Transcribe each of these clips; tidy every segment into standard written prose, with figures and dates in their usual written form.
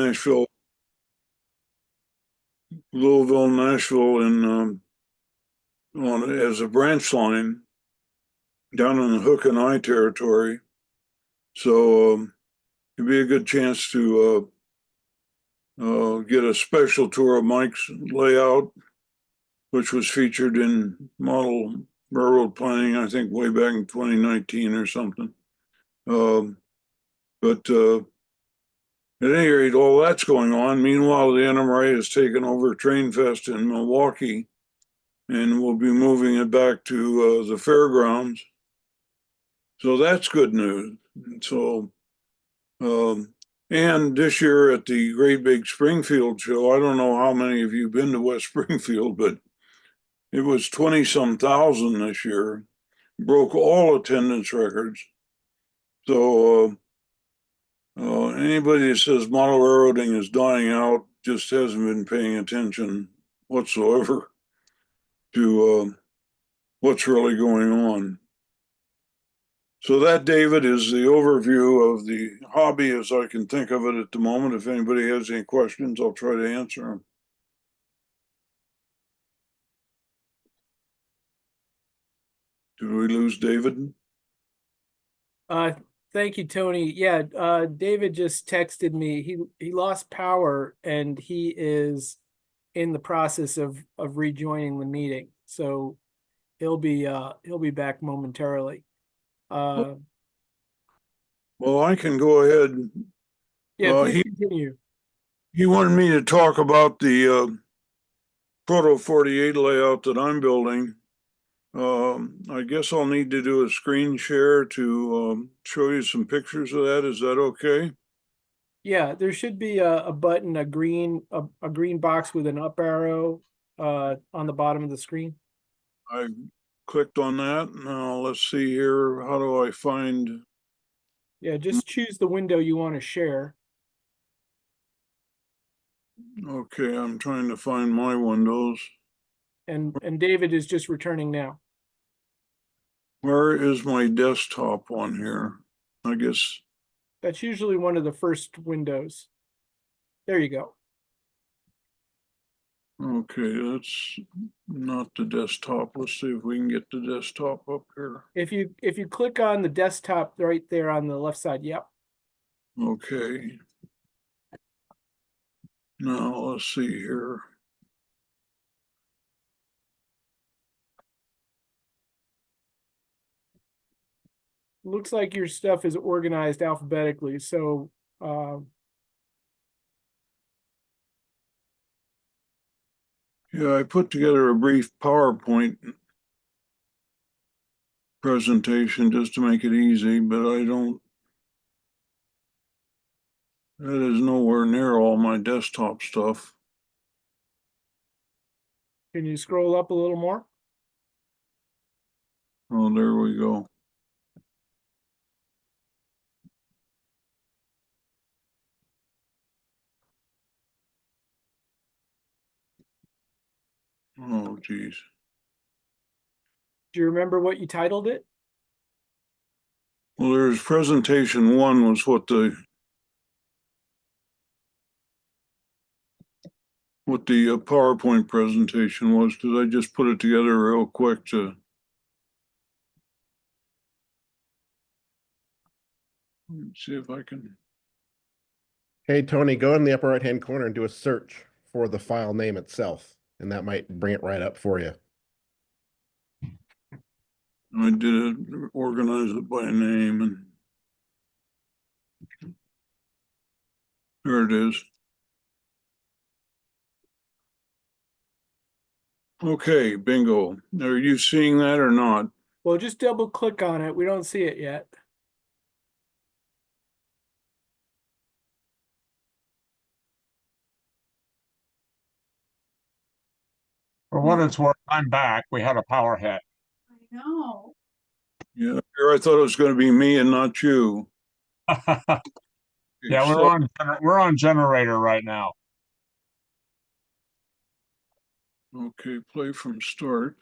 Nashville, Louisville, Nashville, and as a branch line down in the Hook and Eye territory. So it'd be a good chance to get a special tour of Mike's layout, which was featured in Model Railroad Planning, I think, way back in 2019 or something. But at any rate, all that's going on. Meanwhile, the NMRA has taken over Train Fest in Milwaukee, and we'll be moving it back to the fairgrounds. So that's good news. So, and this year at the Great Big Springfield Show, I don't know how many of you have been to West Springfield, but it was 20-some thousand this year, broke all attendance records. So anybody that says model railroading is dying out just hasn't been paying attention whatsoever to what's really going on. So that, David, is the overview of the hobby as I can think of it at the moment. If anybody has any questions, I'll try to answer them. Did we lose David? Thank you, Tony. Yeah, David just texted me. He lost power and he is in the process of rejoining the meeting. So he'll be back momentarily. Well, I can go ahead. Yeah, please continue. He wanted me to talk about the Proto 48 layout that I'm building. I guess I'll need to do a screen share to show you some pictures of that. Is that okay? Yeah, there should be a button, a green box with an up arrow on the bottom of the screen. I clicked on that. Now let's see here. How do I find? Yeah, just choose the window you want to share. Okay, I'm trying to find my windows. And David is just returning now. Where is my desktop on here? I guess that's usually one of the first windows. There you go. Okay, that's not the desktop. Let's see if we can get the desktop up here. If you click on the desktop right there on the left side, yep. Okay. Now let's see here. Looks like your stuff is organized alphabetically, so yeah, I put together a brief PowerPoint presentation just to make it easy, but that is nowhere near all my desktop stuff. Can you scroll up a little more? Oh, there we go. Oh, geez. Do you remember what you titled it? Well, there's presentation one was what the PowerPoint presentation was, because I just put it together real quick to. Let's see if I can. Hey, Tony, go in the upper right-hand corner and do a search for the file name itself, and that might bring it right up for you. I did it, organize it by name, and there it is. Okay, bingo. Are you seeing that or not? Well, just double click on it. We don't see it yet. For what it's worth, I'm back. We had a power hit. I know. Yeah, here I thought it was going to be me and not you. Yeah, we're on generator right now. Okay, play from start.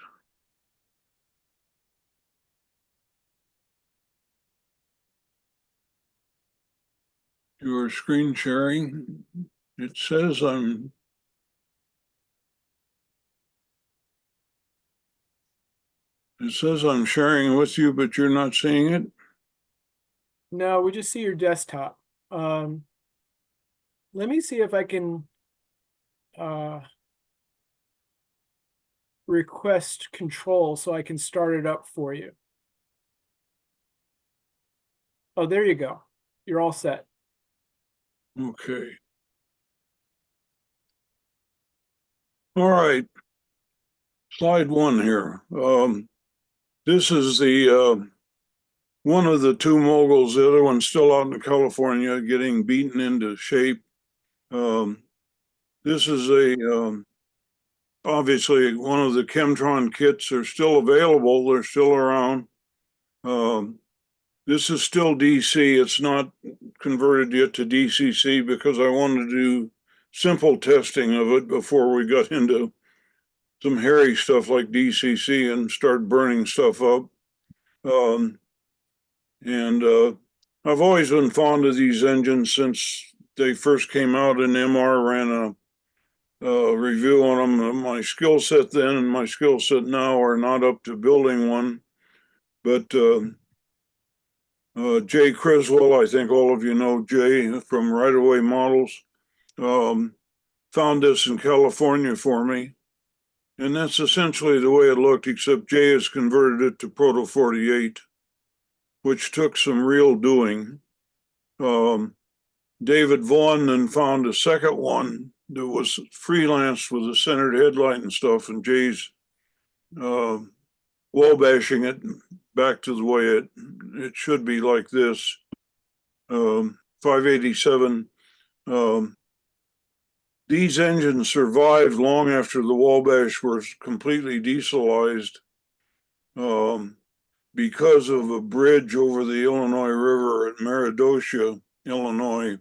You are screen sharing. It says I'm sharing with you, but you're not seeing it. No, we just see your desktop. Let me see if I can request control so I can start it up for you. Oh, there you go. You're all set. Okay. All right. Slide 1 here. This is the one of the two moguls. The other one's still out in California, getting beaten into shape. This is obviously one of the Chemtron kits are still available. They're still around. This is still DC. It's not converted yet to DCC because I wanted to do simple testing of it before we got into some hairy stuff like DCC and start burning stuff up. I've always been fond of these engines since they first came out, and MR ran a review on them. My skill set then and my skill set now are not up to building one, but Jay Criswell, I think all of you know Jay from Right Away Models, found this in California for me. And that's essentially the way it looked, except Jay has converted it to Proto 48, which took some real doing. David Vaughn then found a second one that was freelanced with a centered headlight and stuff, and Jay's wall bashing it back to the way it should be, like this. 587. These engines survived long after the Wabash was completely dieselized because of a bridge over the Illinois River at Meredosia, Illinois.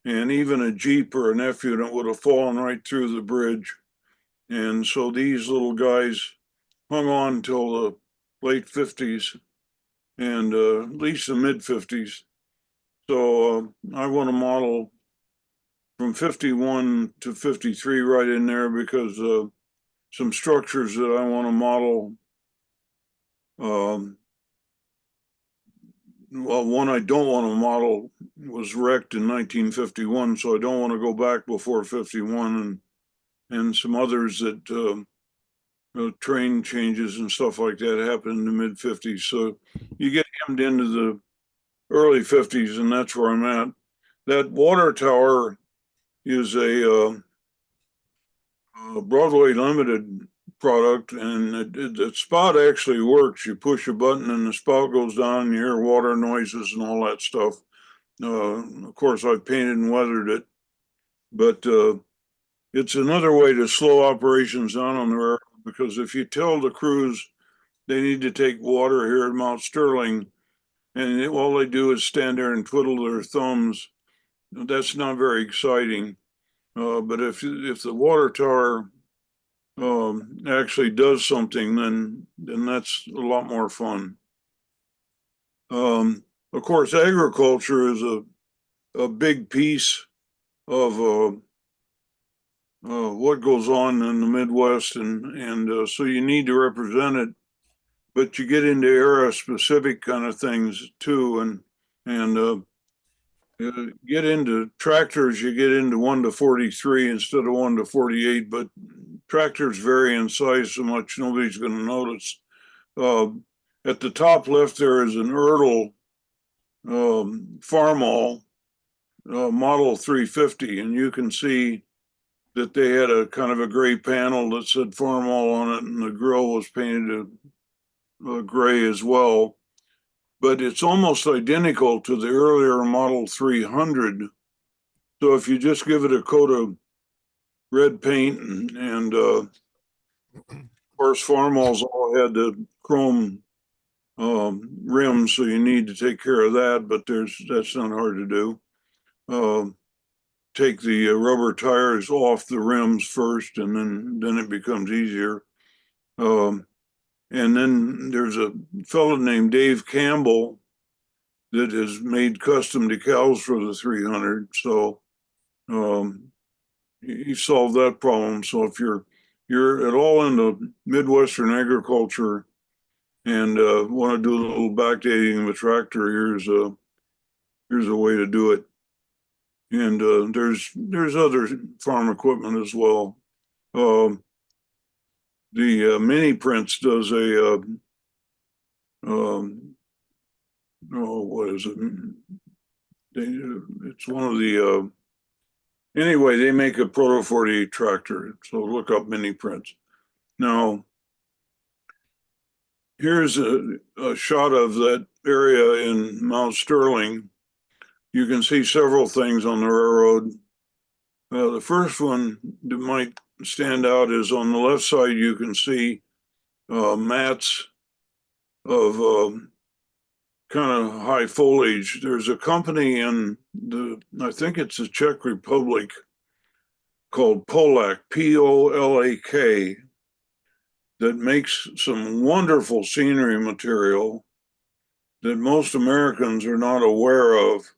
And even a Jeep or an F unit would have fallen right through the bridge. And so these little guys hung on till the late 50s and at least the mid 50s. So I want to model from 51 to 53 right in there because some structures that I want to model. Well, one I don't want to model was wrecked in 1951, so I don't want to go back before 51, and some others that train changes and stuff like that happened in the mid 50s. So you get hemmed into the early 50s, and that's where I'm at. That water tower is a Broadway Limited product, and the spout actually works. You push a button and the spout goes down and you hear water noises and all that stuff. Of course, I've painted and weathered it, but it's another way to slow operations down on the railroad, because if you tell the crews they need to take water here at Mount Sterling and all they do is stand there and twiddle their thumbs, that's not very exciting. But if the water tower actually does something, then that's a lot more fun. Of course, agriculture is a big piece of what goes on in the Midwest, and so you need to represent it. But you get into era specific kind of things too, and get into tractors. You get into 1 to 43 instead of 1 to 48, but tractors vary in size so much nobody's going to notice. At the top left there is an Ertl Farmall Model 350, and you can see that they had a kind of a gray panel that said Farmall on it, and the grill was painted a gray as well. But it's almost identical to the earlier Model 300. So if you just give it a coat of red paint and of course, Farmalls all had the chrome rims, so you need to take care of that, but that's not hard to do. Take the rubber tires off the rims first, and then it becomes easier. And then there's a fellow named Dave Campbell that has made custom decals for the 300. So he solved that problem. So if you're at all into Midwestern agriculture and want to do a little backdating of a tractor, here's a way to do it. And there's other farm equipment as well. The Mini Prince does a what is it? It's one of the anyway, they make a Proto 48 tractor. So look up Mini Prince. Now, here's a shot of that area in Mount Sterling. You can see several things on the railroad. The first one that might stand out is on the left side, you can see mats of kind of high foliage. There's a company in I think it's the Czech Republic called Polak, Polak, that makes some wonderful scenery material that most Americans are not aware of.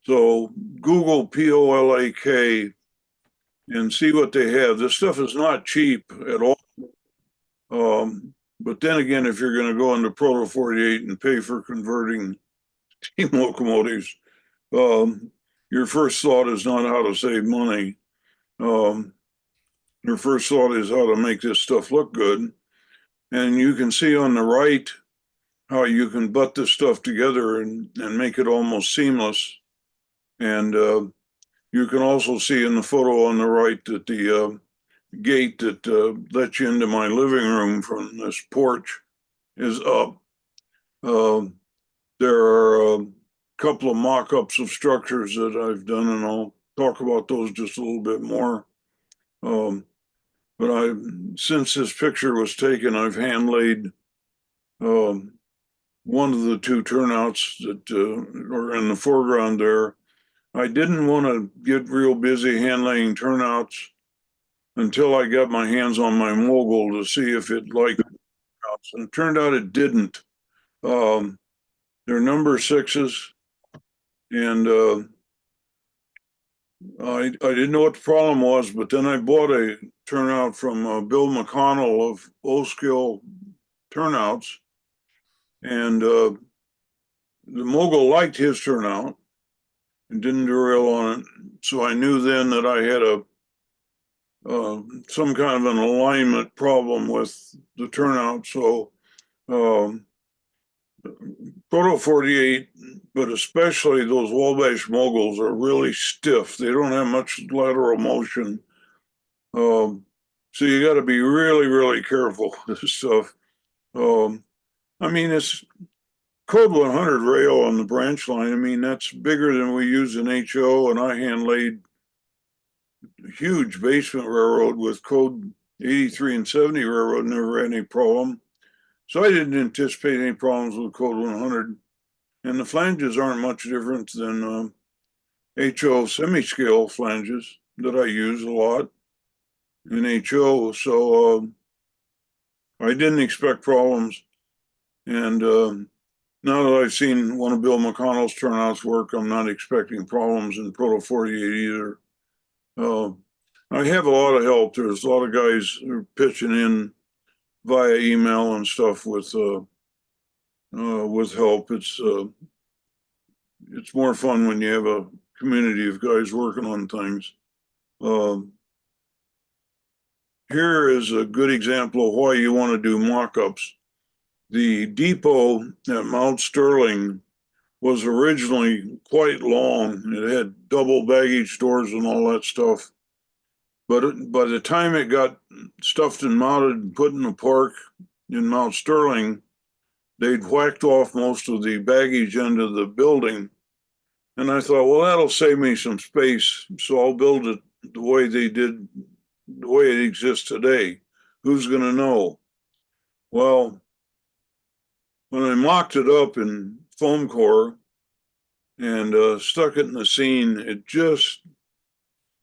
So Google Polak and see what they have. This stuff is not cheap at all. But then again, if you're going to go into Proto 48 and pay for converting steam locomotives, your first thought is not how to save money. Your first thought is how to make this stuff look good. And you can see on the right how you can butt this stuff together and make it almost seamless. And you can also see in the photo on the right that the gate that lets you into my living room from this porch is up. There are a couple of mock-ups of structures that I've done, and I'll talk about those just a little bit more. But since this picture was taken, I've hand laid one of the two turnouts that are in the foreground there. I didn't want to get real busy hand laying turnouts until I got my hands on my mogul to see if it liked turnouts, and it turned out it didn't. They're number 6s, and I didn't know what the problem was, but then I bought a turnout from Bill McConnell of O-Skill Turnouts, and the mogul liked his turnout and didn't derail on it. So I knew then that I had some kind of an alignment problem with the turnout. So Proto 48, but especially those Wabash moguls, are really stiff. They don't have much lateral motion. So you got to be really, really careful with this stuff. I mean, it's code 100 rail on the branch line. I mean, that's bigger than we use in HO, and I hand laid huge basement railroad with code 83 and 70 railroad, never had any problem. So I didn't anticipate any problems with code 100. And the flanges aren't much different than HO semi-scale flanges that I use a lot in HO. So I didn't expect problems. And now that I've seen one of Bill McConnell's turnouts work, I'm not expecting problems in Proto 48 either. I have a lot of help. There's a lot of guys who are pitching in via email and stuff with help. It's more fun when you have a community of guys working on things. Here is a good example of why you want to do mock-ups. The depot at Mount Sterling was originally quite long. It had double baggage doors and all that stuff. But by the time it got stuffed and mounted and put in the park in Mount Sterling, they'd whacked off most of the baggage end of the building. And I thought, well, that'll save me some space. So I'll build it the way they did, the way it exists today. Who's going to know? Well, when I mocked it up in foam core and stuck it in the scene, it just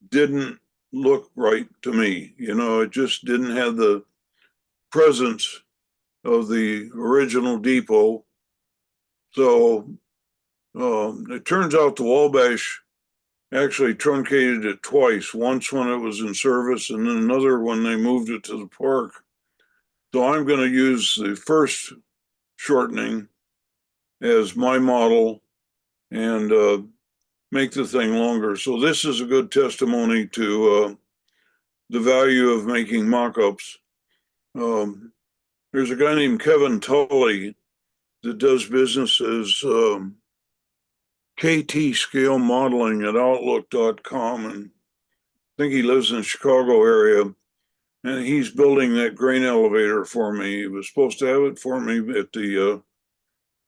didn't look right to me. You know, it just didn't have the presence of the original depot. So it turns out the Wabash actually truncated it twice, once when it was in service and then another when they moved it to the park. So I'm going to use the first shortening as my model and make the thing longer. So this is a good testimony to the value of making mock-ups. There's a guy named Kevin Tully that does business as KT Scale Modeling at Outlook.com, and I think he lives in the Chicago area. And he's building that grain elevator for me. He was supposed to have it for me at the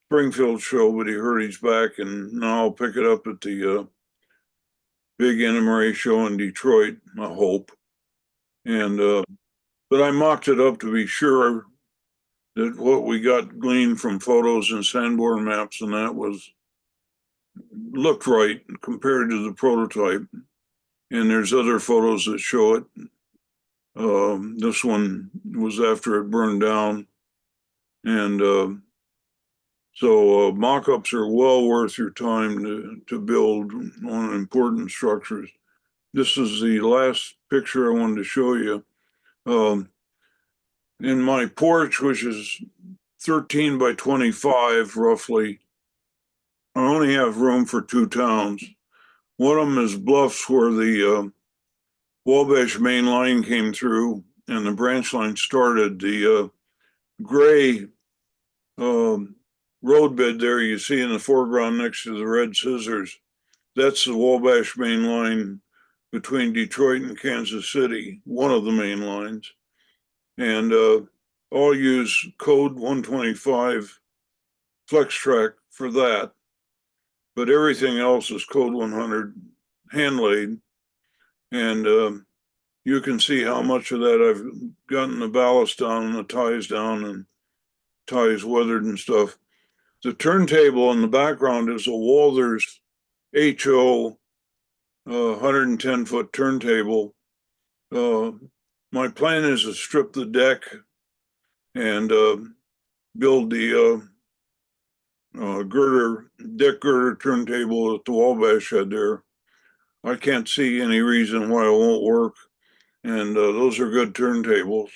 Springfield show, but he hurt his back, and now I'll pick it up at the big NMRA show in Detroit, I hope. And but I mocked it up to be sure that what we got gleaned from photos and Sanborn maps and that looked right compared to the prototype. And there's other photos that show it. This one was after it burned down. And so mock-ups are well worth your time to build on important structures. This is the last picture I wanted to show you. In my porch, which is 13 by 25 roughly, I only have room for 2 towns. One of them is Bluffs, where the Wabash main line came through and the branch line started. The gray roadbed there you see in the foreground next to the red scissors, that's the Wabash main line between Detroit and Kansas City, one of the main lines. And I'll use code 125 FlexTrack for that. But everything else is code 100 hand laid. And you can see how much of that I've gotten the ballast down and the ties down and ties weathered and stuff. The turntable in the background is a Walthers HO 110-foot turntable. My plan is to strip the deck and build the deck girder turntable that the Wabash had there. I can't see any reason why it won't work. And those are good turntables.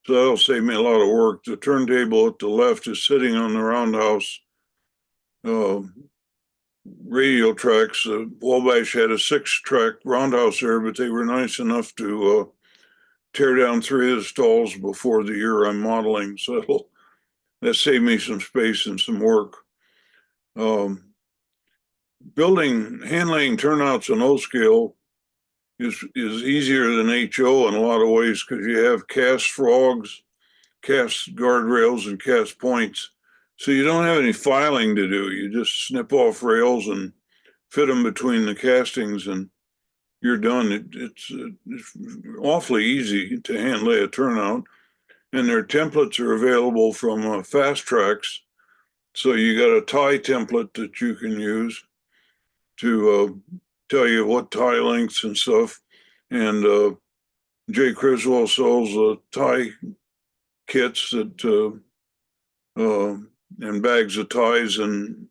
So that'll save me a lot of work. The turntable at the left is sitting on the roundhouse radio tracks. Wabash had a 6-track roundhouse there, but they were nice enough to tear down 3 of the stalls before the year I'm modeling. So that saved me some space and some work. Building hand-laying turnouts on O-scale is easier than HO in a lot of ways because you have cast frogs, cast guardrails, and cast points. So you don't have any filing to do. You just snip off rails and fit them between the castings and you're done. It's awfully easy to hand lay a turnout. And their templates are available from Fast Tracks. So you got a tie template that you can use to tell you what tie lengths and stuff. And Jay Criswell sells tie kits that and bags of ties and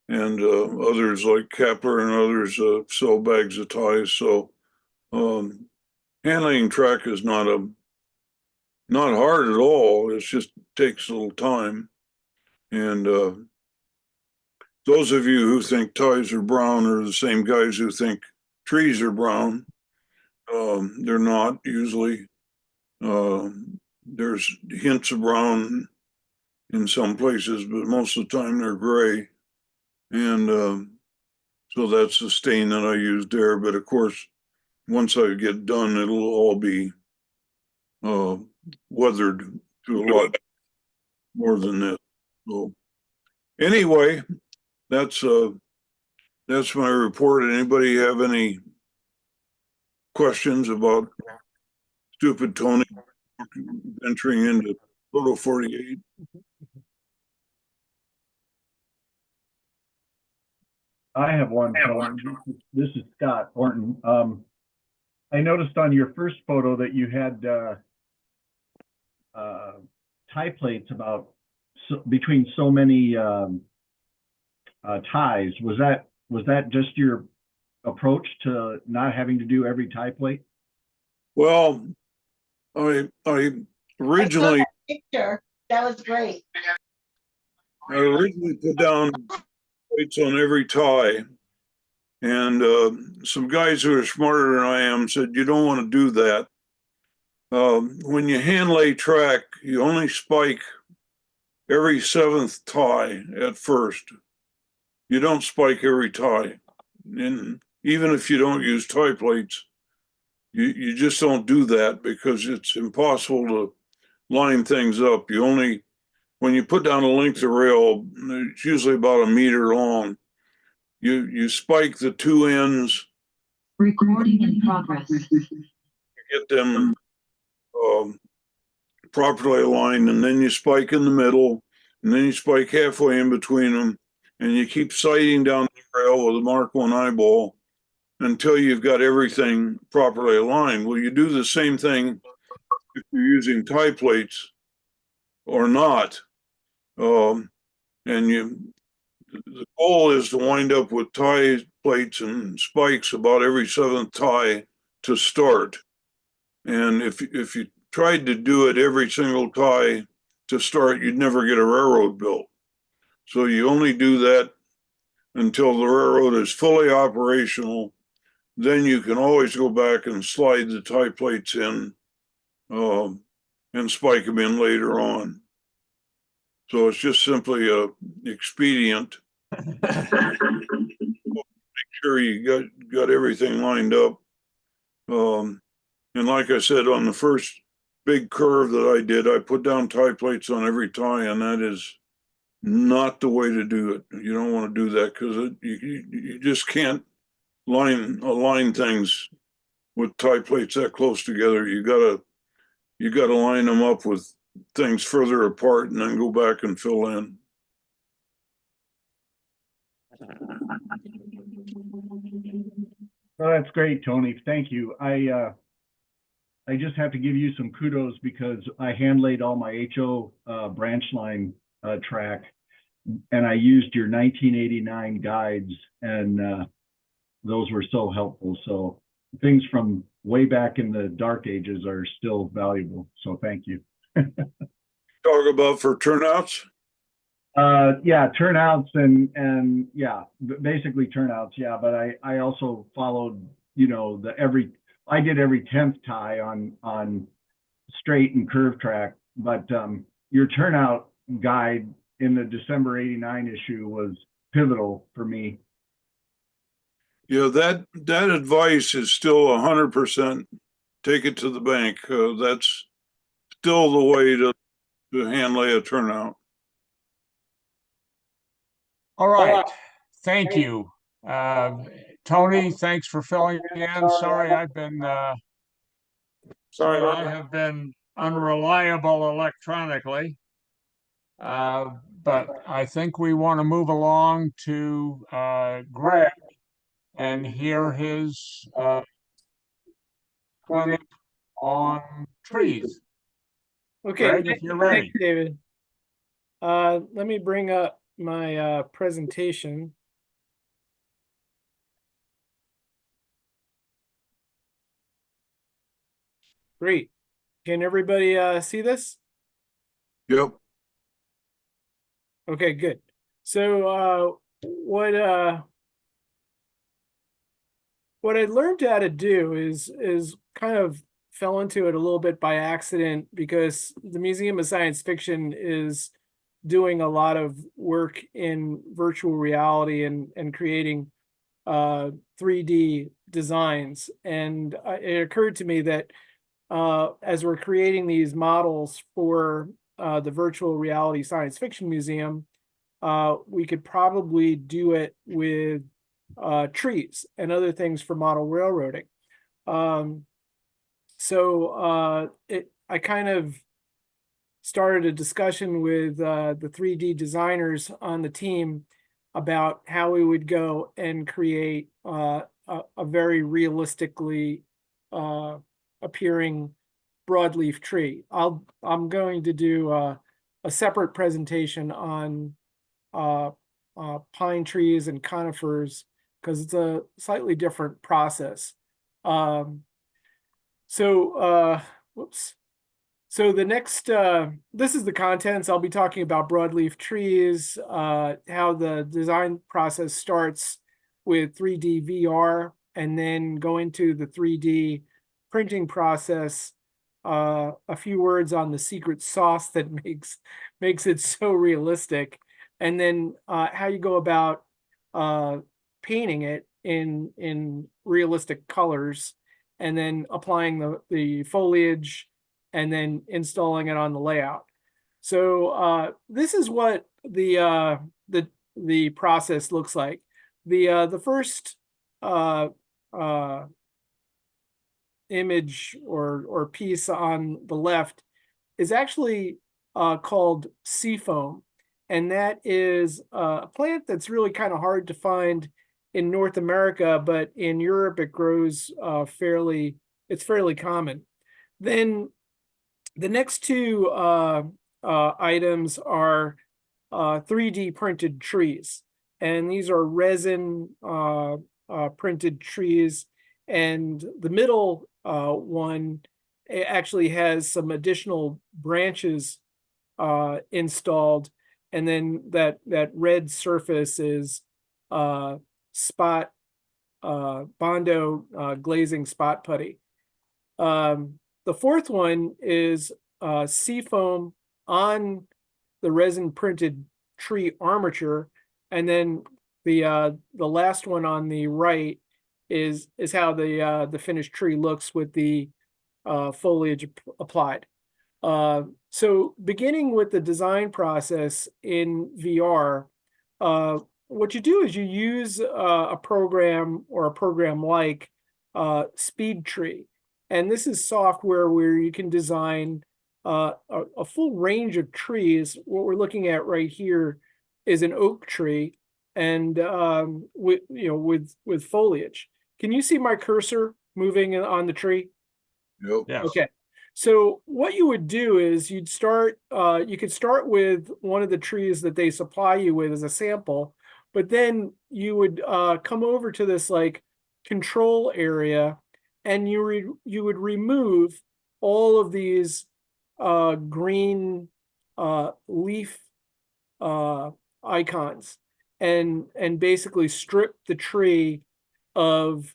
others like Kepler and others sell bags of ties. So handling track is not hard at all. It just takes a little time. And those of you who think ties are brown are the same guys who think trees are brown. They're not usually. There's hints of brown in some places, but most of the time they're gray. And so that's the stain that I used there. But of course, once I get done, it'll all be weathered to a lot more than this. So anyway, that's my report. Anybody have any questions about stupid Tony venturing into Photo 48? I have one. This is Scott Orton. I noticed on your first photo that you had tie plates about between so many ties. Was that just your approach to not having to do every tie plate? Well, I originally I saw that picture. That was great. put down plates on every tie, and some guys who are smarter than I am said you don't want to do that. When you hand lay track, you only spike every seventh tie at first. You don't spike every tie, and even if you don't use tie plates, you just don't do that because it's impossible to line things up. You only, when you put down a length of rail, it's usually about a meter long. You spike the two ends, Recording in progress. get them properly aligned, and then you spike in the middle, and then you spike halfway in between them, and you keep sighting down the rail with a Mark 1 eyeball until you've got everything properly aligned. Well, you do the same thing if you're using tie plates or not. And the goal is to wind up with tie plates and spikes about every seventh tie to start. And if you tried to do it every single tie to start, you'd never get a railroad built. So you only do that until the railroad is fully operational. Then you can always go back and slide the tie plates in and spike them in later on. So it's just simply a expedient. Make sure you got everything lined up. And like I said, on the first big curve that I did, I put down tie plates on every tie, and that is not the way to do it. You don't want to do that because you just can't align things with tie plates that close together. You gotta line them up with things further apart and then go back and fill in. Oh, that's great, Tony. Thank you. I just have to give you some kudos because I hand laid all my HO branch line track, and I used your 1989 guides, and those were so helpful. So things from way back in the dark ages are still valuable. So thank you. Talk about for turnouts. Yeah, turnouts and yeah, basically turnouts. Yeah, but I also followed, you know, I did every 10th tie on straight and curve track, but your turnout guide in the December 89 issue was pivotal for me. Yeah, that advice is still 100%. Take it to the bank. That's still the way to hand lay a turnout. All right, thank you. Tony, thanks for filling in. Sorry, I have been unreliable electronically. But I think we want to move along to Greg and hear his clinic on trees. Okay, Greg, if you're ready. thanks, David. Let me bring up my presentation. Great. Can everybody see this? Yep. Okay, good. So what I learned how to do is kind of fell into it a little bit by accident because the Museum of Science Fiction is doing a lot of work in virtual reality and creating 3D designs. And it occurred to me that as we're creating these models for the Virtual Reality Science Fiction Museum, we could probably do it with trees and other things for model railroading. I kind of started a discussion with the 3D designers on the team about how we would go and create a very realistically appearing broadleaf tree. I'm going to do a separate presentation on pine trees and conifers because it's a slightly different process. Whoops. So the next, this is the contents. I'll be talking about broadleaf trees, how the design process starts with 3D VR, and then go into the 3D printing process. A few words on the secret sauce that makes it so realistic, and then how you go about painting it in realistic colors, and then applying the foliage, and then installing it on the layout. So this is what the process looks like. The first image or piece on the left is actually called seafoam, and that is a plant that's really kind of hard to find in North America, but in Europe it grows it's fairly common. Then the next two items are 3D printed trees, and these are resin printed trees. And the middle one actually has some additional branches installed, and then that red surface is spot Bondo glazing spot putty. The fourth one is seafoam on the resin printed tree armature, and then the last one on the right is how the finished tree looks with the foliage applied. So beginning with the design process in VR, what you do is you use a program or a program like SpeedTree. And this is software where you can design a full range of trees. What we're looking at right here is an oak tree, and with foliage. Can you see my cursor moving on the tree? Yep. Yes. Okay. So what you would do is you could start with one of the trees that they supply you with as a sample, but then you would come over to this like control area, and you would remove all of these green leaf icons, and basically strip the tree of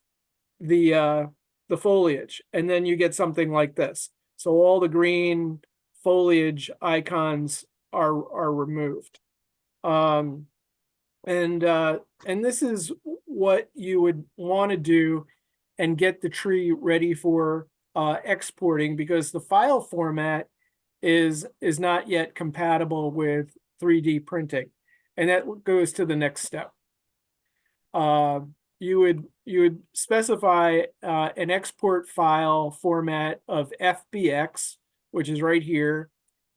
the foliage, and then you get something like this. So all the green foliage icons are removed. And this is what you would want to do and get the tree ready for exporting, because the file format is not yet compatible with 3D printing. And that goes to the next step. You would specify an export file format of FBX, which is right here,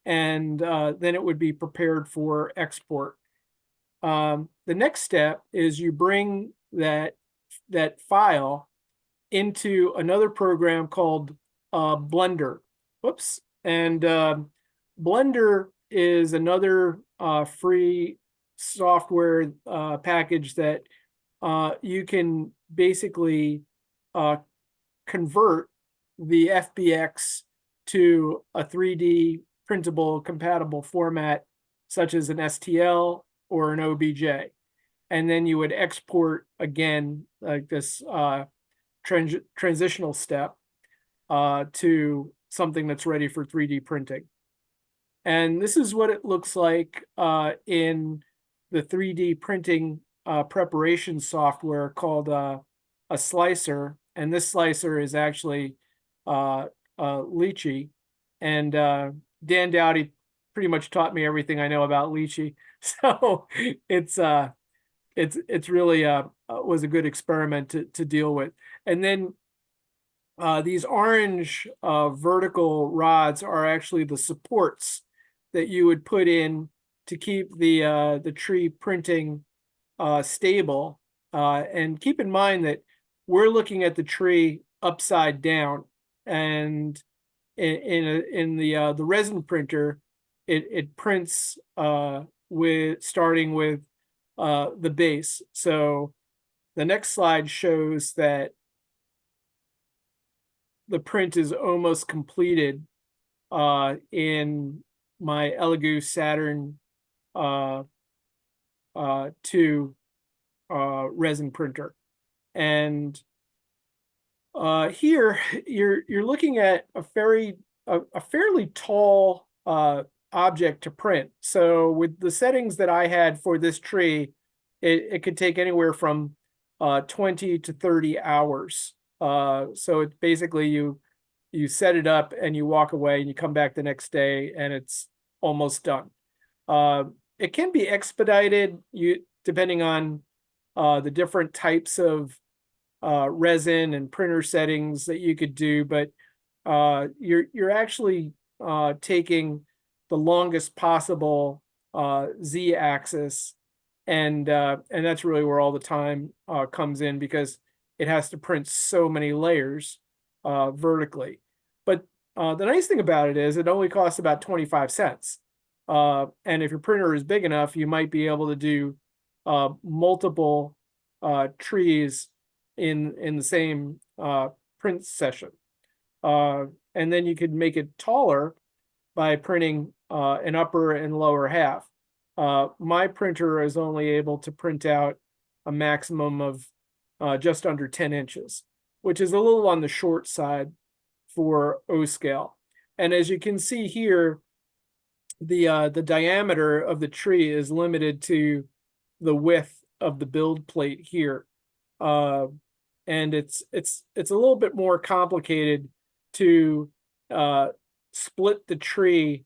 and then it would be prepared for export. The next step is you bring that file into another program called Blender. Whoops. And Blender is another free software package that you can basically convert the FBX to a 3D printable compatible format, such as an STL or an OBJ. And then you would export again, like this transitional step to something that's ready for 3D printing. And this is what it looks like in the 3D printing preparation software called a slicer. And this slicer is actually Lychee. And Dan Dowdy pretty much taught me everything I know about Lychee. So it's really was a good experiment to deal with. And then these orange vertical rods are actually the supports that you would put in to keep the tree printing stable. And keep in mind that we're looking at the tree upside down, and in the resin printer, it prints starting with the base. So the next slide shows that the print is almost completed in my Elegoo Saturn 2 resin printer. And here you're looking at a fairly tall object to print. So with the settings that I had for this tree, it could take anywhere from 20 to 30 hours. So it's basically you set it up and you walk away and you come back the next day and it's almost done. It can be expedited depending on the different types of resin and printer settings that you could do, but you're actually taking the longest possible z-axis, and that's really where all the time comes in, because it has to print so many layers vertically. But the nice thing about it is it only costs about 25 cents. And if your printer is big enough, you might be able to do multiple trees in the same print session. And then you could make it taller by printing an upper and lower half. My printer is only able to print out a maximum of just under 10 inches, which is a little on the short side for O scale. And as you can see here, the diameter of the tree is limited to the width of the build plate here. And it's a little bit more complicated to split the tree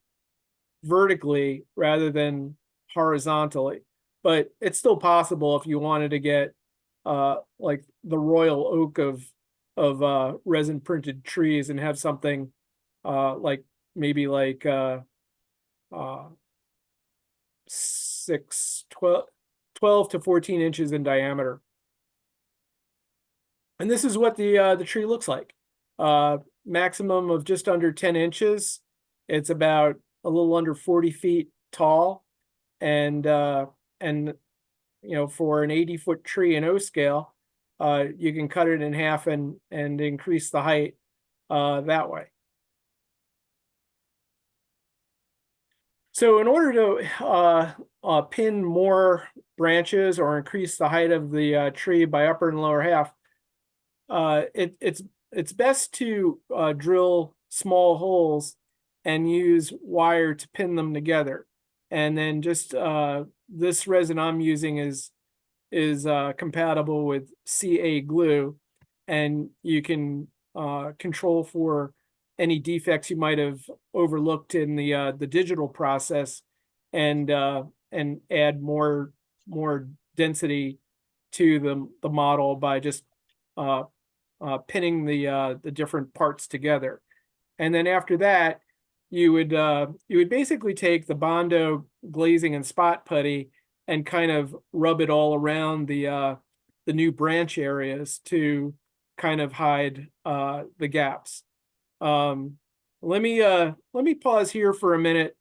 vertically rather than horizontally, but it's still possible if you wanted to get like the royal oak of resin printed trees and have something like maybe like 12 to 14 inches in diameter. And this is what the tree looks like. Maximum of just under 10 inches. It's about a little under 40 feet tall, and you know, for an 80-foot tree in O scale, you can cut it in half and increase the height that way. So in order to pin more branches or increase the height of the tree by upper and lower half, it's best to drill small holes and use wire to pin them together. And then just this resin I'm using is compatible with CA glue, and you can control for any defects you might have overlooked in the digital process, and add more density to the model by just pinning the different parts together. And then after that, you would basically take the Bondo glazing and spot putty and kind of rub it all around the new branch areas to kind of hide the gaps. Let me pause here for a minute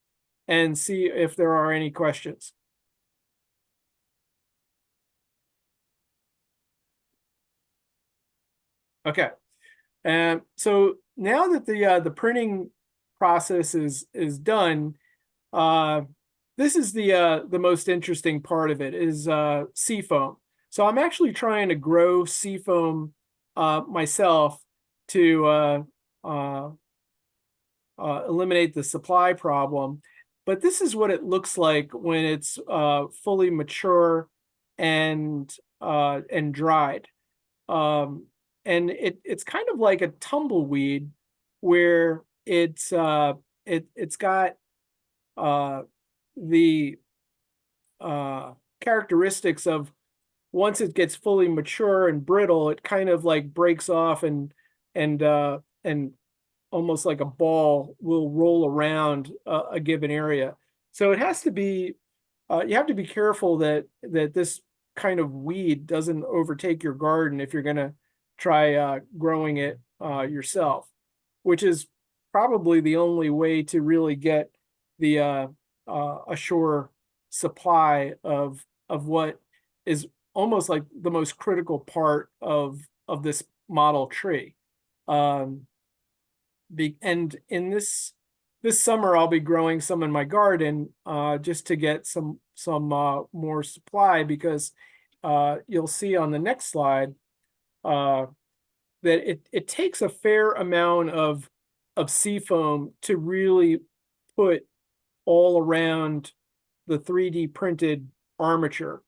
and see if there are any questions. Okay, and so now that the printing process is done, this is the most interesting part of it, is seafoam. So I'm actually trying to grow seafoam myself to eliminate the supply problem. But this is what it looks like when it's fully mature and dried. And it's kind of like a tumbleweed, where it's got the characteristics of, once it gets fully mature and brittle, it kind of like breaks off and almost like a ball will roll around a given area. So it has to be, you have to be careful that this kind of weed doesn't overtake your garden if you're going to try growing it yourself, which is probably the only way to really get the a sure supply of what is almost like the most critical part of this model tree. And in this summer, I'll be growing some in my garden just to get some more supply, because you'll see on the next slide that it takes a fair amount of seafoam to really put all around the 3D printed armature.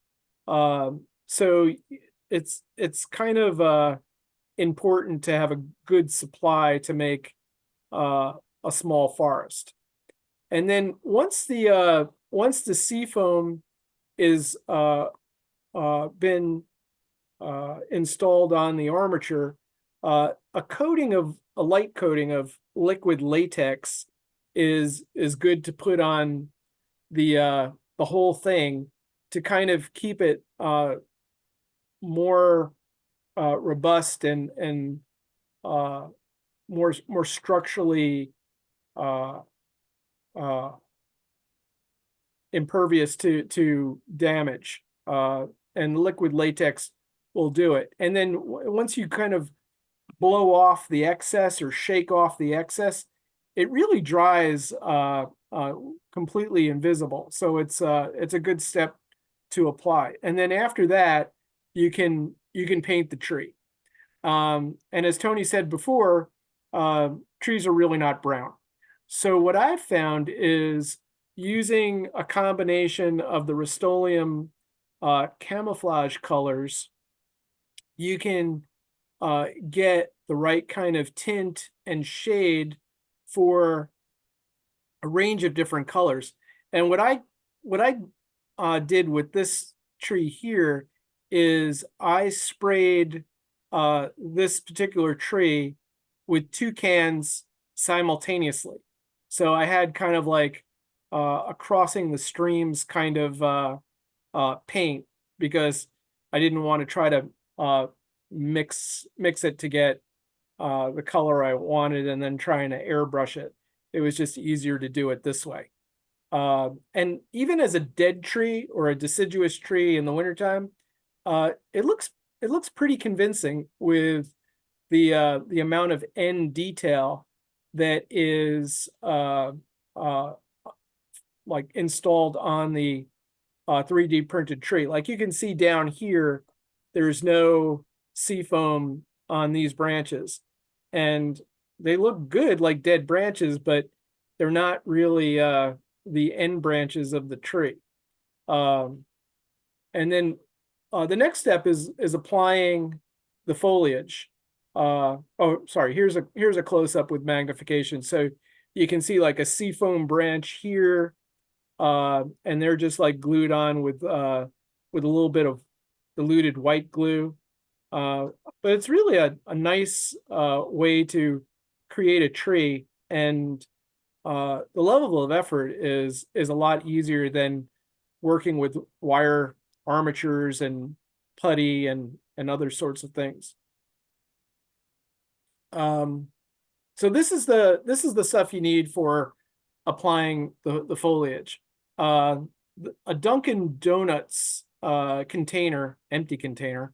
So it's kind of important to have a good supply to make a small forest. And then once the seafoam is been installed on the armature, a light coating of liquid latex is good to put on the whole thing to kind of keep it more robust and more structurally impervious to damage. And liquid latex will do it. And then once you kind of blow off the excess or shake off the excess, it really dries completely invisible. So it's a good step to apply. And then after that, you can paint the tree. And as Tony said before, trees are really not brown. So what I've found is using a combination of the Rust-Oleum camouflage colors, you can get the right kind of tint and shade for a range of different colors. And what I did with this tree here is I sprayed this particular tree with 2 cans simultaneously. So I had kind of like a crossing the streams kind of paint, because I didn't want to try to mix it to get the color I wanted and then trying to airbrush it. It was just easier to do it this way. And even as a dead tree or a deciduous tree in the wintertime, it looks pretty convincing with the amount of end detail that is like installed on the 3D printed tree. Like you can see down here, there's no seafoam on these branches, and they look good like dead branches, but they're not really the end branches of the tree. And then the next step is applying the foliage. Oh, sorry, here's a close-up with magnification. So you can see like a seafoam branch here, and they're just like glued on with a little bit of diluted white glue. But it's really a nice way to create a tree, and the level of effort is a lot easier than working with wire armatures and putty and other sorts of things. So this is the stuff you need for applying the foliage. A Dunkin' Donuts container, empty container,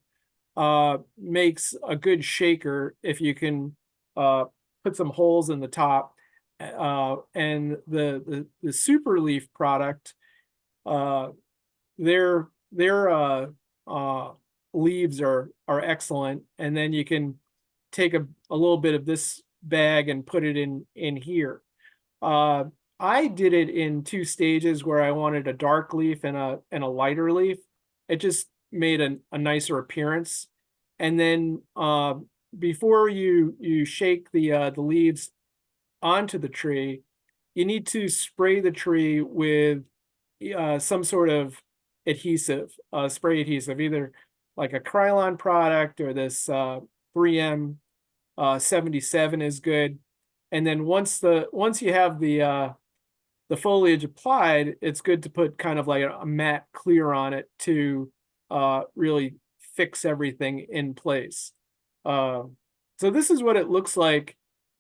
makes a good shaker if you can put some holes in the top. And the Super Leaf product, their leaves are excellent, and then you can take a little bit of this bag and put it in here. I did it in 2 stages where I wanted a dark leaf and a lighter leaf. It just made a nicer appearance. And then before you shake the leaves onto the tree, you need to spray the tree with some sort of adhesive, spray adhesive, either like a Krylon product or this 3M 77 is good. And then once you have the foliage applied, it's good to put kind of like a matte clear on it to really fix everything in place. So this is what it looks like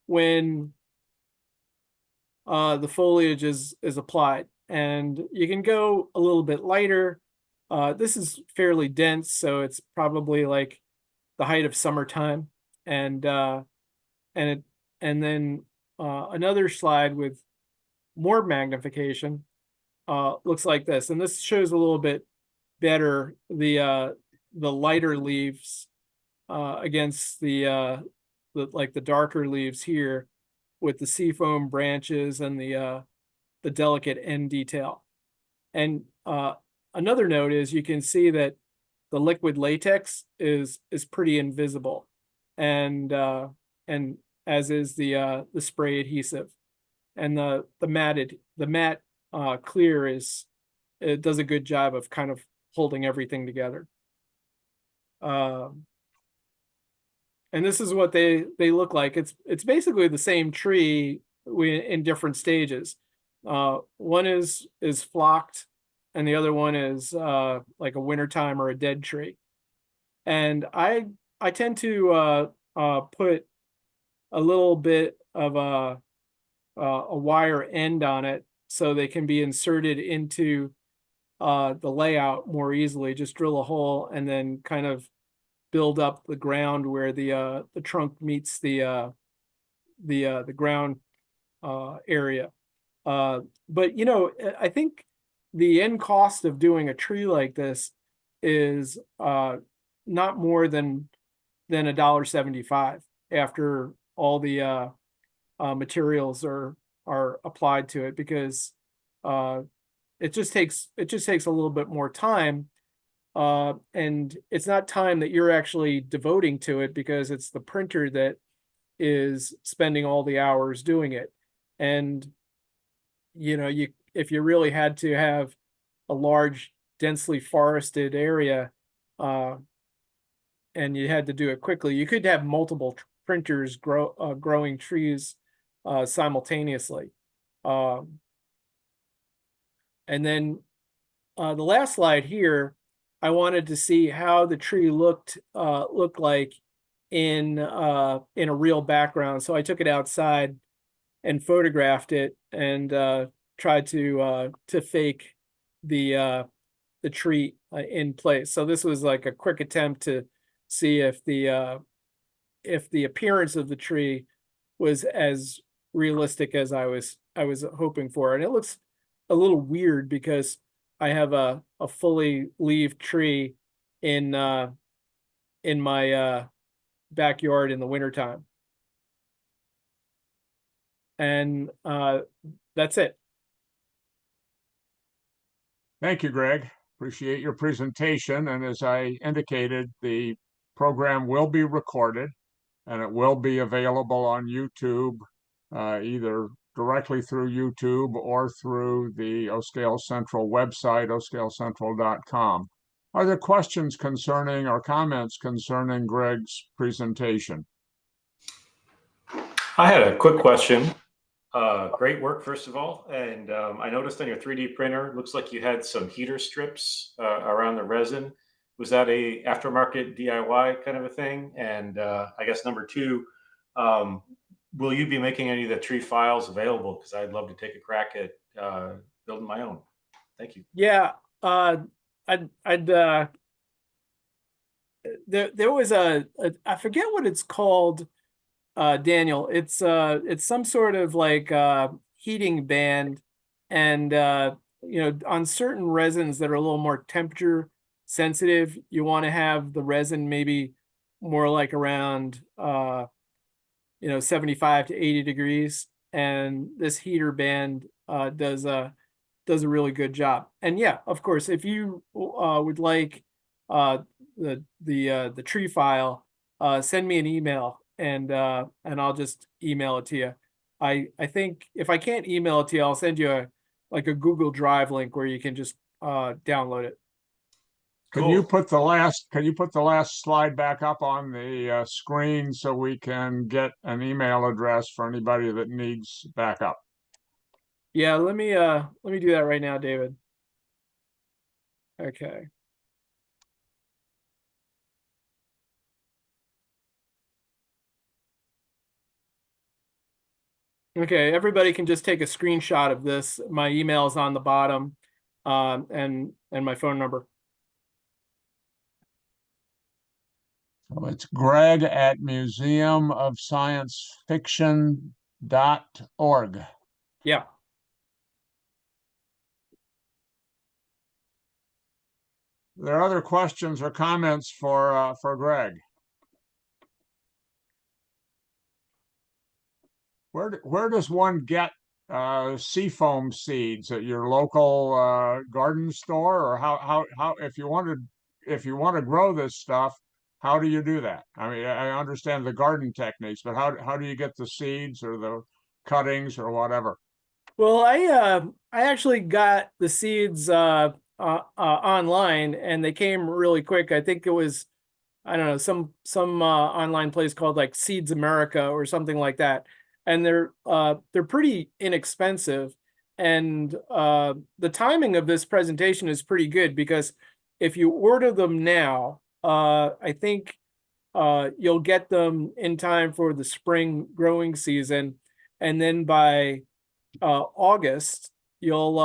when the foliage is applied, and you can go a little bit lighter This is fairly dense, so it's probably like the height of summertime. And and then another slide with more magnification looks like this. And this shows a little bit better the lighter leaves against the like the darker leaves here with the seafoam branches and the delicate end detail. And another note is you can see that the liquid latex is pretty invisible, and as is the spray adhesive, and the matte clear it does a good job of kind of holding everything together. And this is what they look like. It's basically the same tree in different stages. One is flocked, and the other one is like a wintertime or a dead tree. And I tend to put a little bit of a wire end on it so they can be inserted into the layout more easily. Just drill a hole and then kind of build up the ground where the trunk meets the ground area. But you know, I think the end cost of doing a tree like this is not more than $1.75 after all the materials are applied to it, because it just takes a little bit more time, and it's not time that you're actually devoting to it, because it's the printer that is spending all the hours doing it. And you know, if you really had to have a large densely forested area and you had to do it quickly, you could have multiple printers growing trees simultaneously. And then the last slide here, I wanted to see how the tree looked like in a real background. So I took it outside and photographed it and tried to fake the tree in place. So this was like a quick attempt to see if the appearance of the tree was as realistic as I was hoping for. And it looks a little weird because I have a fully leaved tree in my backyard in the wintertime. And that's it. Thank you, Greg. Appreciate your presentation. And as I indicated, the program will be recorded and it will be available on YouTube, either directly through YouTube or through the O-Scale Central website, oscalecentral.com. Are there questions concerning or comments concerning Greg's presentation? I had a quick question. Great work, first of all. And I noticed on your 3D printer, looks like you had some heater strips around the resin. Was that a aftermarket DIY kind of a thing? And I guess number two, will you be making any of the tree files available? Because I'd love to take a crack at building my own. Thank you. Yeah, there was I forget what it's called, Daniel. It's some sort of like heating band, and you know, on certain resins that are a little more temperature sensitive, you want to have the resin maybe more like around 75 to 80 degrees, and this heater band does a really good job. And yeah, of course, if you would like the tree file, send me an email and I'll just email it to you. I think if I can't email it to you, I'll send you a Google Drive link where you can just download it. Can you put the last slide back up on the screen so we can get an email address for anybody that needs backup? Yeah, let me do that right now, David. Okay. Okay, everybody can just take a screenshot of this. My email is on the bottom, and my phone number. So it's Greg at museumofsciencefiction.org. Yeah. There are other questions or comments for Greg? Where does one get seafoam seeds at your local garden store, or how if you want to grow this stuff, how do you do that? I mean, I understand the garden techniques, but how do you get the seeds or the cuttings or whatever? Well, I actually got the seeds online, and they came really quick. I think it was, I don't know, some online place called like Seeds America or something like that. And they're pretty inexpensive. And the timing of this presentation is pretty good because if you order them now, I think you'll get them in time for the spring growing season. And then by August, you'll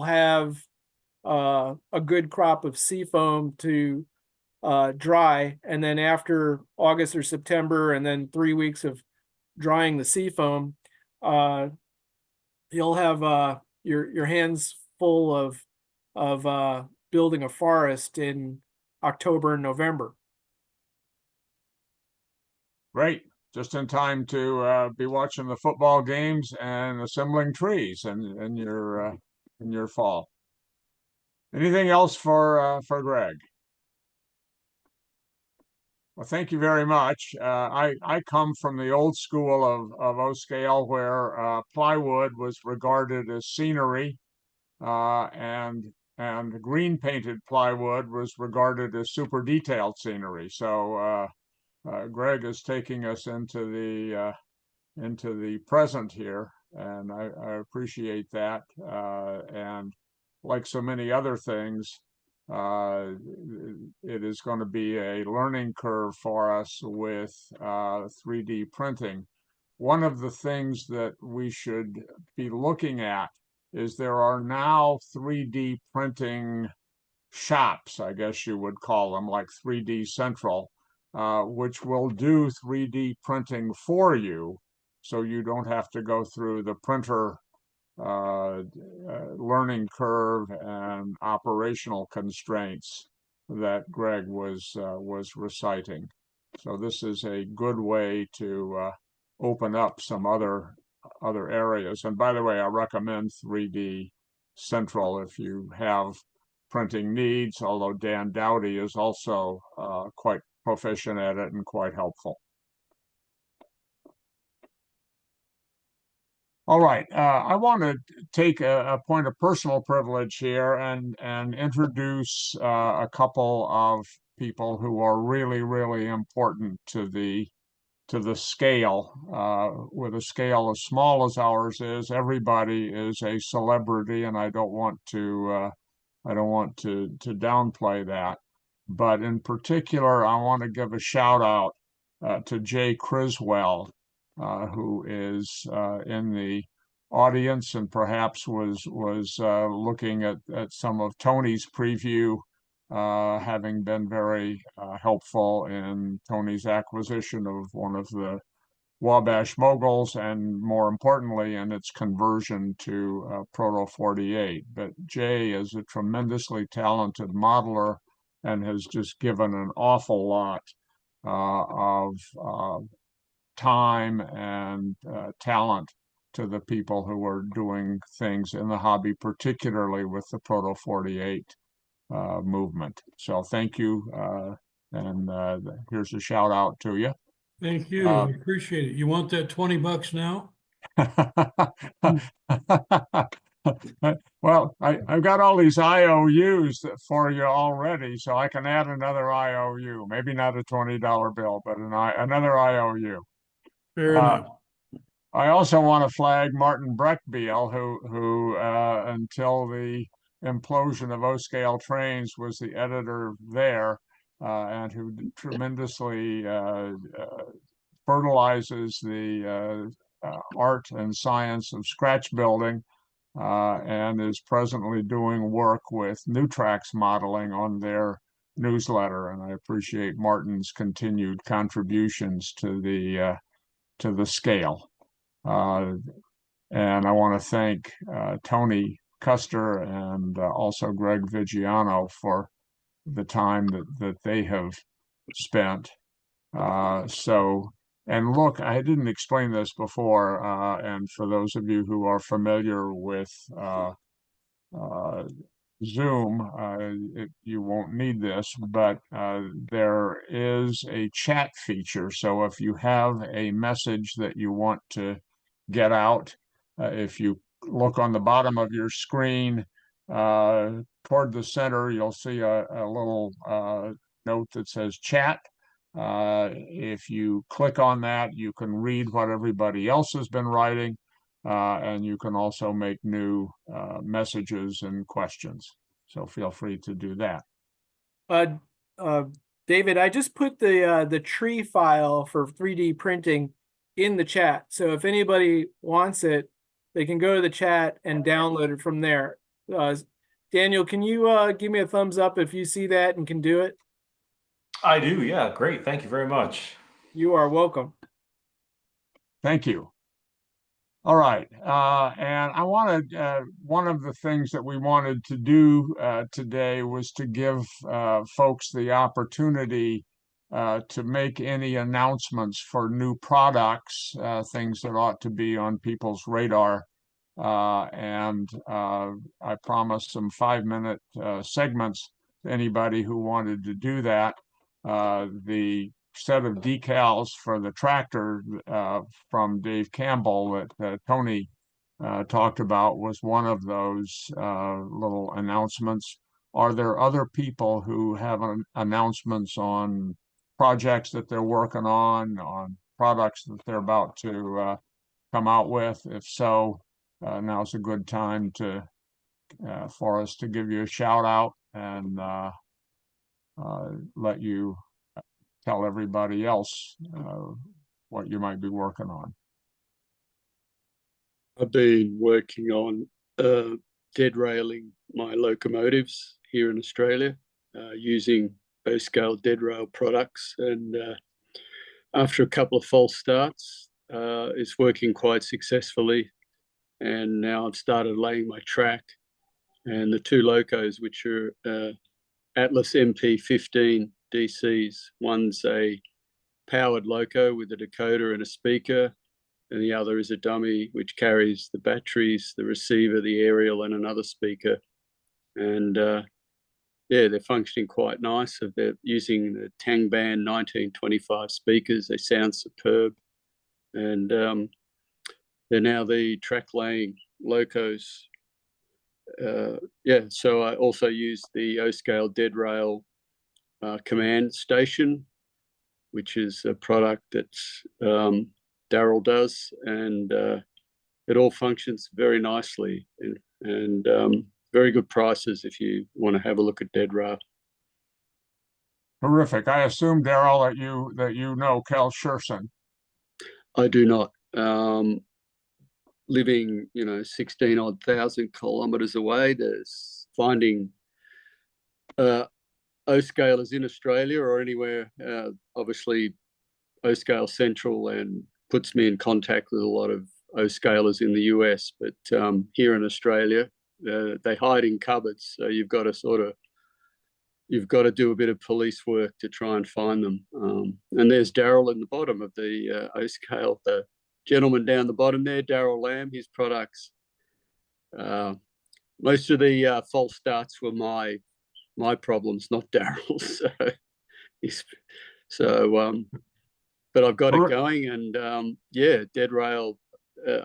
have a good crop of seafoam to dry, and then after August or September, and then 3 weeks of drying the seafoam, you'll have your hands full of building a forest in October and November. Great. Just in time to be watching the football games and assembling trees in your fall. Anything else for Greg? Well, thank you very much. I come from the old school of O scale, where plywood was regarded as scenery, and green painted plywood was regarded as super detailed scenery. So Greg is taking us into the present here, and I appreciate that. And like so many other things, it is going to be a learning curve for us with 3D printing. One of the things that we should be looking at is there are now 3D printing shops, I guess you would call them, like 3D Central, which will do 3D printing for you, so you don't have to go through the printer learning curve and operational constraints that Greg was reciting. So this is a good way to open up some other areas. And by the way, I recommend 3D Central if you have printing needs, although Dan Dowdy is also quite proficient at it and quite helpful. All right, I want to take a point of personal privilege here and introduce a couple of people who are really, really important to the scale. With a scale as small as ours is, everybody is a celebrity, and I don't want to downplay that. But in particular, I want to give a shout out to Jay Criswell, who is in the audience and perhaps was looking at some of Tony's preview, having been very helpful in Tony's acquisition of one of the Wabash moguls, and more importantly, in its conversion to Proto 48. But Jay is a tremendously talented modeler and has just given an awful lot of time and talent to the people who are doing things in the hobby, particularly with the Proto 48 movement. So thank you, and here's a shout out to you. Thank you. I appreciate it. You want that $20 now? Well, I've got all these IOUs for you already, so I can add another IOU. Maybe not a $20 bill, but another IOU. Fair enough. I also want to flag Martin Breckbiel, who until the implosion of O-scale trains was the editor there, and who tremendously fertilizes the art and science of scratch building, and is presently doing work with Nutrax modeling on their newsletter, and I appreciate Martin's continued contributions to the scale. And I want to thank Tony Custer and also Greg Vigiano for the time that they have spent. And look, I didn't explain this before, and for those of you who are familiar with Zoom, you won't need this, but there is a chat feature. So if you have a message that you want to get out, if you look on the bottom of your screen toward the center, you'll see a little note that says chat. If you click on that, you can read what everybody else has been writing. And you can also make new messages and questions. So feel free to do that. David, I just put the tree file for 3D printing in the chat. So if anybody wants it, they can go to the chat and download it from there. Daniel, can you give me a thumbs up if you see that and can do it? I do. Yeah. Great. Thank you very much. You are welcome. Thank you. All right, and I wanted, one of the things that we wanted to do today was to give folks the opportunity to make any announcements for new products, things that ought to be on people's radar. And I promised some 5-minute segments to anybody who wanted to do that. The set of decals for the tractor from Dave Campbell that Tony talked about was one of those little announcements. Are there other people who have announcements on projects that they're working on products that they're about to come out with? If so, now's a good time to for us to give you a shout out and let you tell everybody else what you might be working on. I've been working on dead railing my locomotives here in Australia using O-scale dead rail products, and after a couple of false starts, it's working quite successfully. And now I've started laying my track, and the 2 locos, which are Atlas MP15 DCs. One's a powered loco with a decoder and a speaker, and the other is a dummy which carries the batteries, the receiver, the aerial, and another speaker. And yeah, they're functioning quite nice. They're using the Tang Band 1925 speakers. They sound superb, and they're now the track laying locos. Yeah, so I also use the O-scale dead rail command station, which is a product that Daryl does, and it all functions very nicely, and very good prices if you want to have a look at dead rail. Terrific. I assume, Daryl, that you know Kel Scherson. I do not. Living 16,000 kilometers away, there's finding O-scalers in Australia or anywhere, obviously O-scale Central, and puts me in contact with a lot of O-scalers in the US. But here in Australia, they hide in cupboards, so you've got to do a bit of police work to try and find them. And there's Daryl in the bottom of the O-scale, the gentleman down the bottom there, Daryl Lamb. His products, most of the false starts were my problems, not Daryl's. But I've got it going, and yeah, dead rail,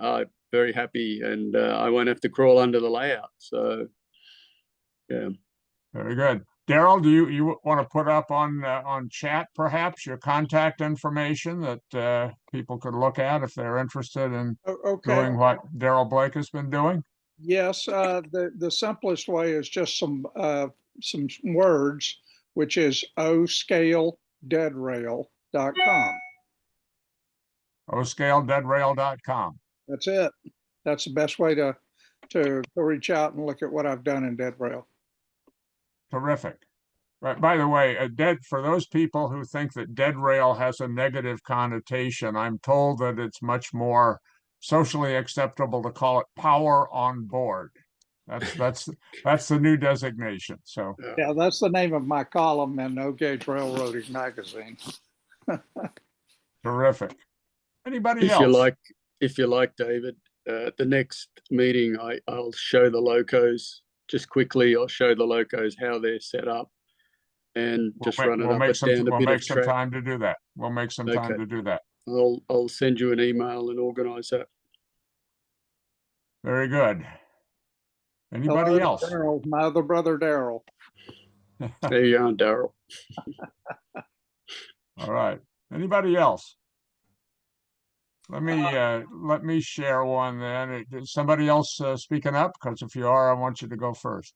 I'm very happy, and I won't have to crawl under the layout. So yeah, very good. Daryl, do you want to put up on chat perhaps your contact information that people could look at if they're interested in doing what Daryl Blake has been doing? Yes, the simplest way is just some words, which is oscaledeadrail.com. oscaledeadrail.com. That's it. That's the best way to reach out and look at what I've done in dead rail. Terrific. But by the way, for those people who think that dead rail has a negative connotation, I'm told that it's much more socially acceptable to call it power on board. That's the new designation. So Yeah, that's the name of my column in No Gauge Railroading magazine. terrific. Anybody If you else? like, David, the next meeting, I'll show the locos just quickly. I'll show the locos how they're set up, and just run it up and down a We'll bit make of some track. time to do that. We'll make some time Okay. to do that. I'll send you an email and organize that. Very good. Anybody Hello to else? Daryl, my other brother Daryl. There you are, Daryl. All right. Anybody else? Let me share one then. Is somebody else speaking up? Because if you are, I want you to go first.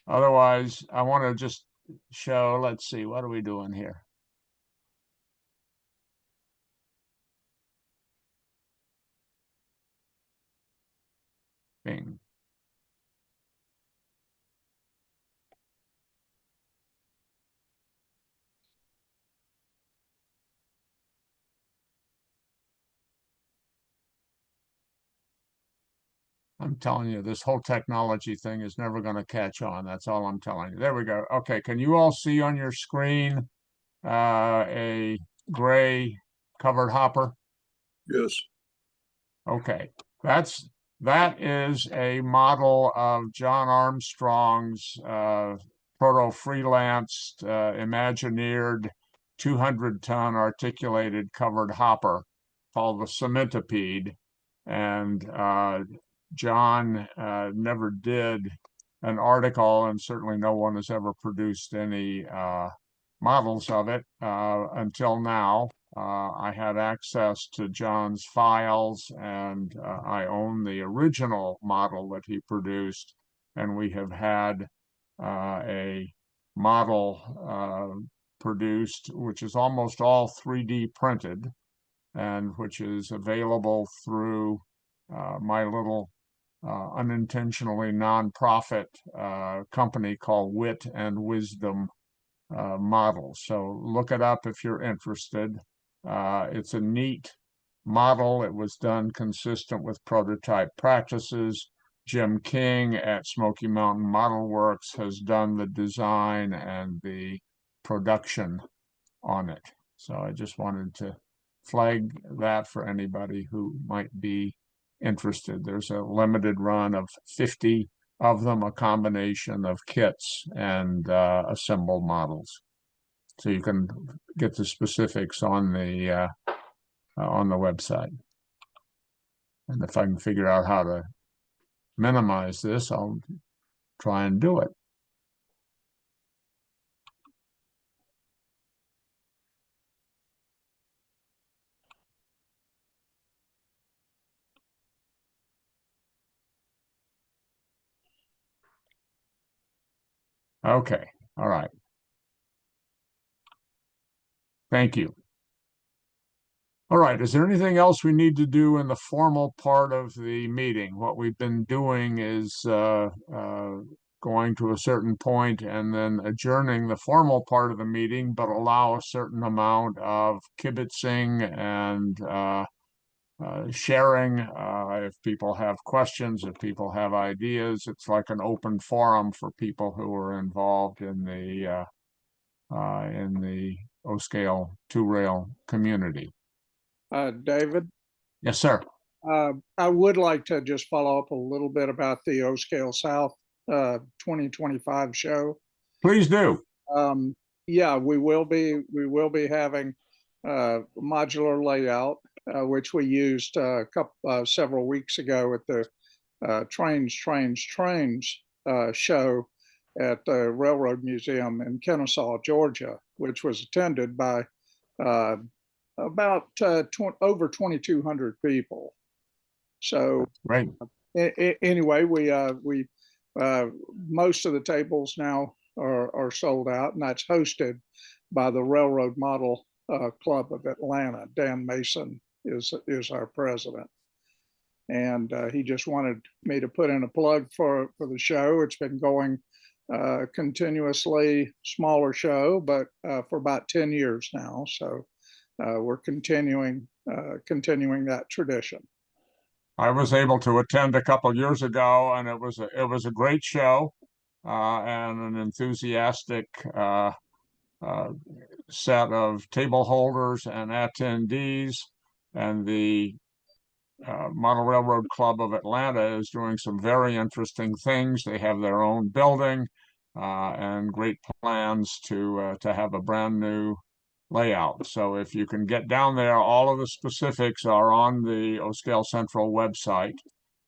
Otherwise, I want to just show, let's see, what are we doing here? Bing. I'm telling you, this whole technology thing is never going to catch on. That's all I'm telling you. There we go. Okay, can you all see on your screen a gray covered hopper? Yes. Okay, that is a model of John Armstrong's proto-freelanced, Imagineered 200-ton articulated covered hopper called the Cementipede. And John never did an article, and certainly no one has ever produced any models of it until now. I had access to John's files, and I own the original model that he produced, and we have had a model produced, which is almost all 3D printed, and which is available through my little unintentionally nonprofit company called Wit and Wisdom Models. So look it up if you're interested. It's a neat model. It was done consistent with prototype practices. Jim King at Smoky Mountain Model Works has done the design and the production on it. So I just wanted to flag that for anybody who might be interested. There's a limited run of 50 of them, a combination of kits and assembled models. So you can get the specifics on the website. And if I can figure out how to minimize this, I'll try and do it. Okay, all right. Thank you. All right, is there anything else we need to do in the formal part of the meeting? What we've been doing is going to a certain point and then adjourning the formal part of the meeting, but allow a certain amount of kibitzing and sharing. If people have questions, if people have ideas, it's like an open forum for people who are involved in the O-scale two-rail community. David, Yes, sir. I would like to just follow up a little bit about the O-scale South 2025 show. Please do. Yeah, we will be having modular layout, which we used several weeks ago at the Trains show at the Railroad Museum in Kennesaw, Georgia, which was attended by about over 2,200 people. So right. Anyway, we most of the tables now are sold out, and that's hosted by the Railroad Model Club of Atlanta. Dan Mason is our president, and he just wanted me to put in a plug for the show. It's been going continuously smaller show, but for about 10 years now. So we're continuing that tradition. I was able to attend a couple years ago, and it was a great show and an enthusiastic set of table holders and attendees. And the Model Railroad Club of Atlanta is doing some very interesting things. They have their own building and great plans to have a brand new layout. So if you can get down there, all of the specifics are on the Oscale Central website,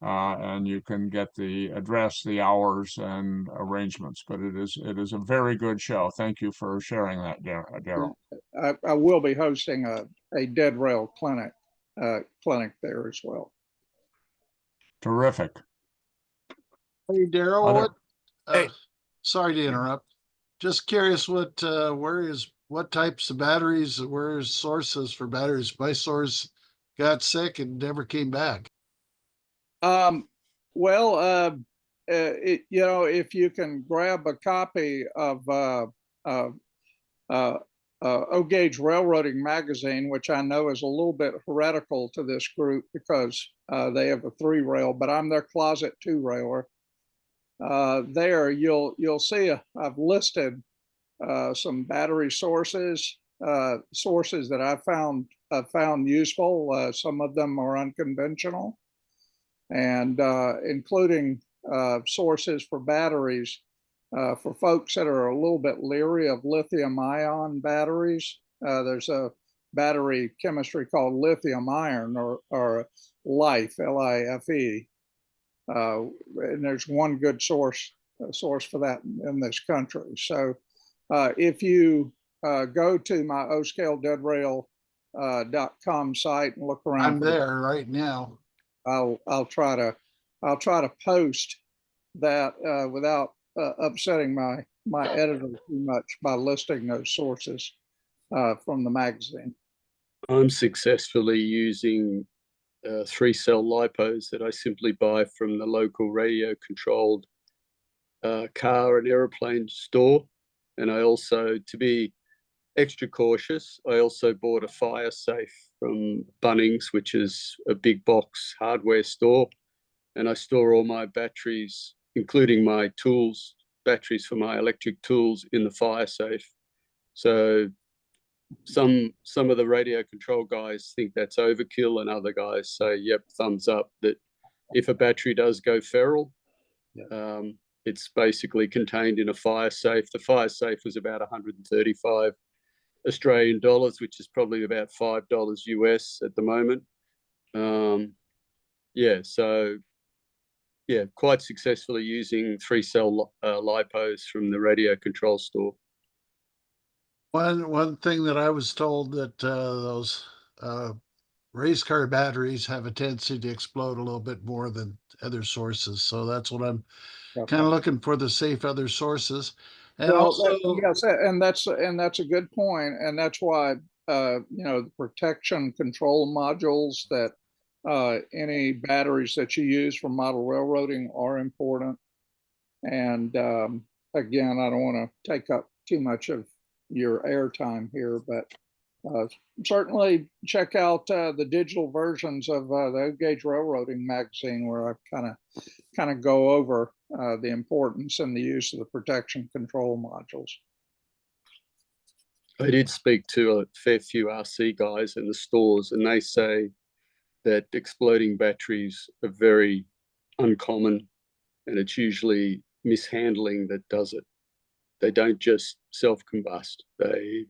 and you can get the address, the hours, and arrangements. But it is a very good show. Thank you for sharing that, Daryl. I will be hosting a dead rail clinic there as well. Terrific. Hey, Daryl, Other- what, sorry to interrupt. Just curious what types of batteries, where's sources for batteries? My source got sick and never came back. Well, if you can grab a copy of O-Gauge Railroading magazine, which I know is a little bit heretical to this group because they have a 3-rail, but I'm their closet 2-railer. There you'll see I've listed some battery sources that I found useful. Some of them are unconventional, and including sources for batteries for folks that are a little bit leery of lithium-ion batteries. There's a battery chemistry called lithium iron or LIFE, L-I-F-E. And there's one good source for that in this country. So if you go to my oscaledeadrail.com site and look around, I'm there right now. I'll try to post that without upsetting my editor too much by listing those sources from the magazine. I'm successfully using 3-cell lipos that I simply buy from the local radio controlled car and aeroplane store. And I also, to be extra cautious, I also bought a fire safe from Bunnings, which is a big box hardware store. And I store all my batteries, including my tools, batteries for my electric tools, in the fire safe. So some of the radio control guys think that's overkill, and other guys say, yep, thumbs up, that if a battery does go feral, it's basically contained in a fire safe. The fire safe was about 135 Australian dollars, which is probably about $5 US at the moment. Quite successfully using 3-cell lipos from the radio control store. One thing that I was told that those race car batteries have a tendency to explode a little bit more than other sources. So that's what I'm kind of looking for, the safe other sources. And also, yes, and that's a good point, and that's why the protection control modules that any batteries that you use for model railroading are important. And again, I don't want to take up too much of your airtime here, but certainly check out the digital versions of the O-Gauge Railroading magazine, where I kind of go over the importance and the use of the protection control modules. I did speak to a fair few RC guys in the stores, and they say that exploding batteries are very uncommon, and it's usually mishandling that does it. They don't just self-combust. They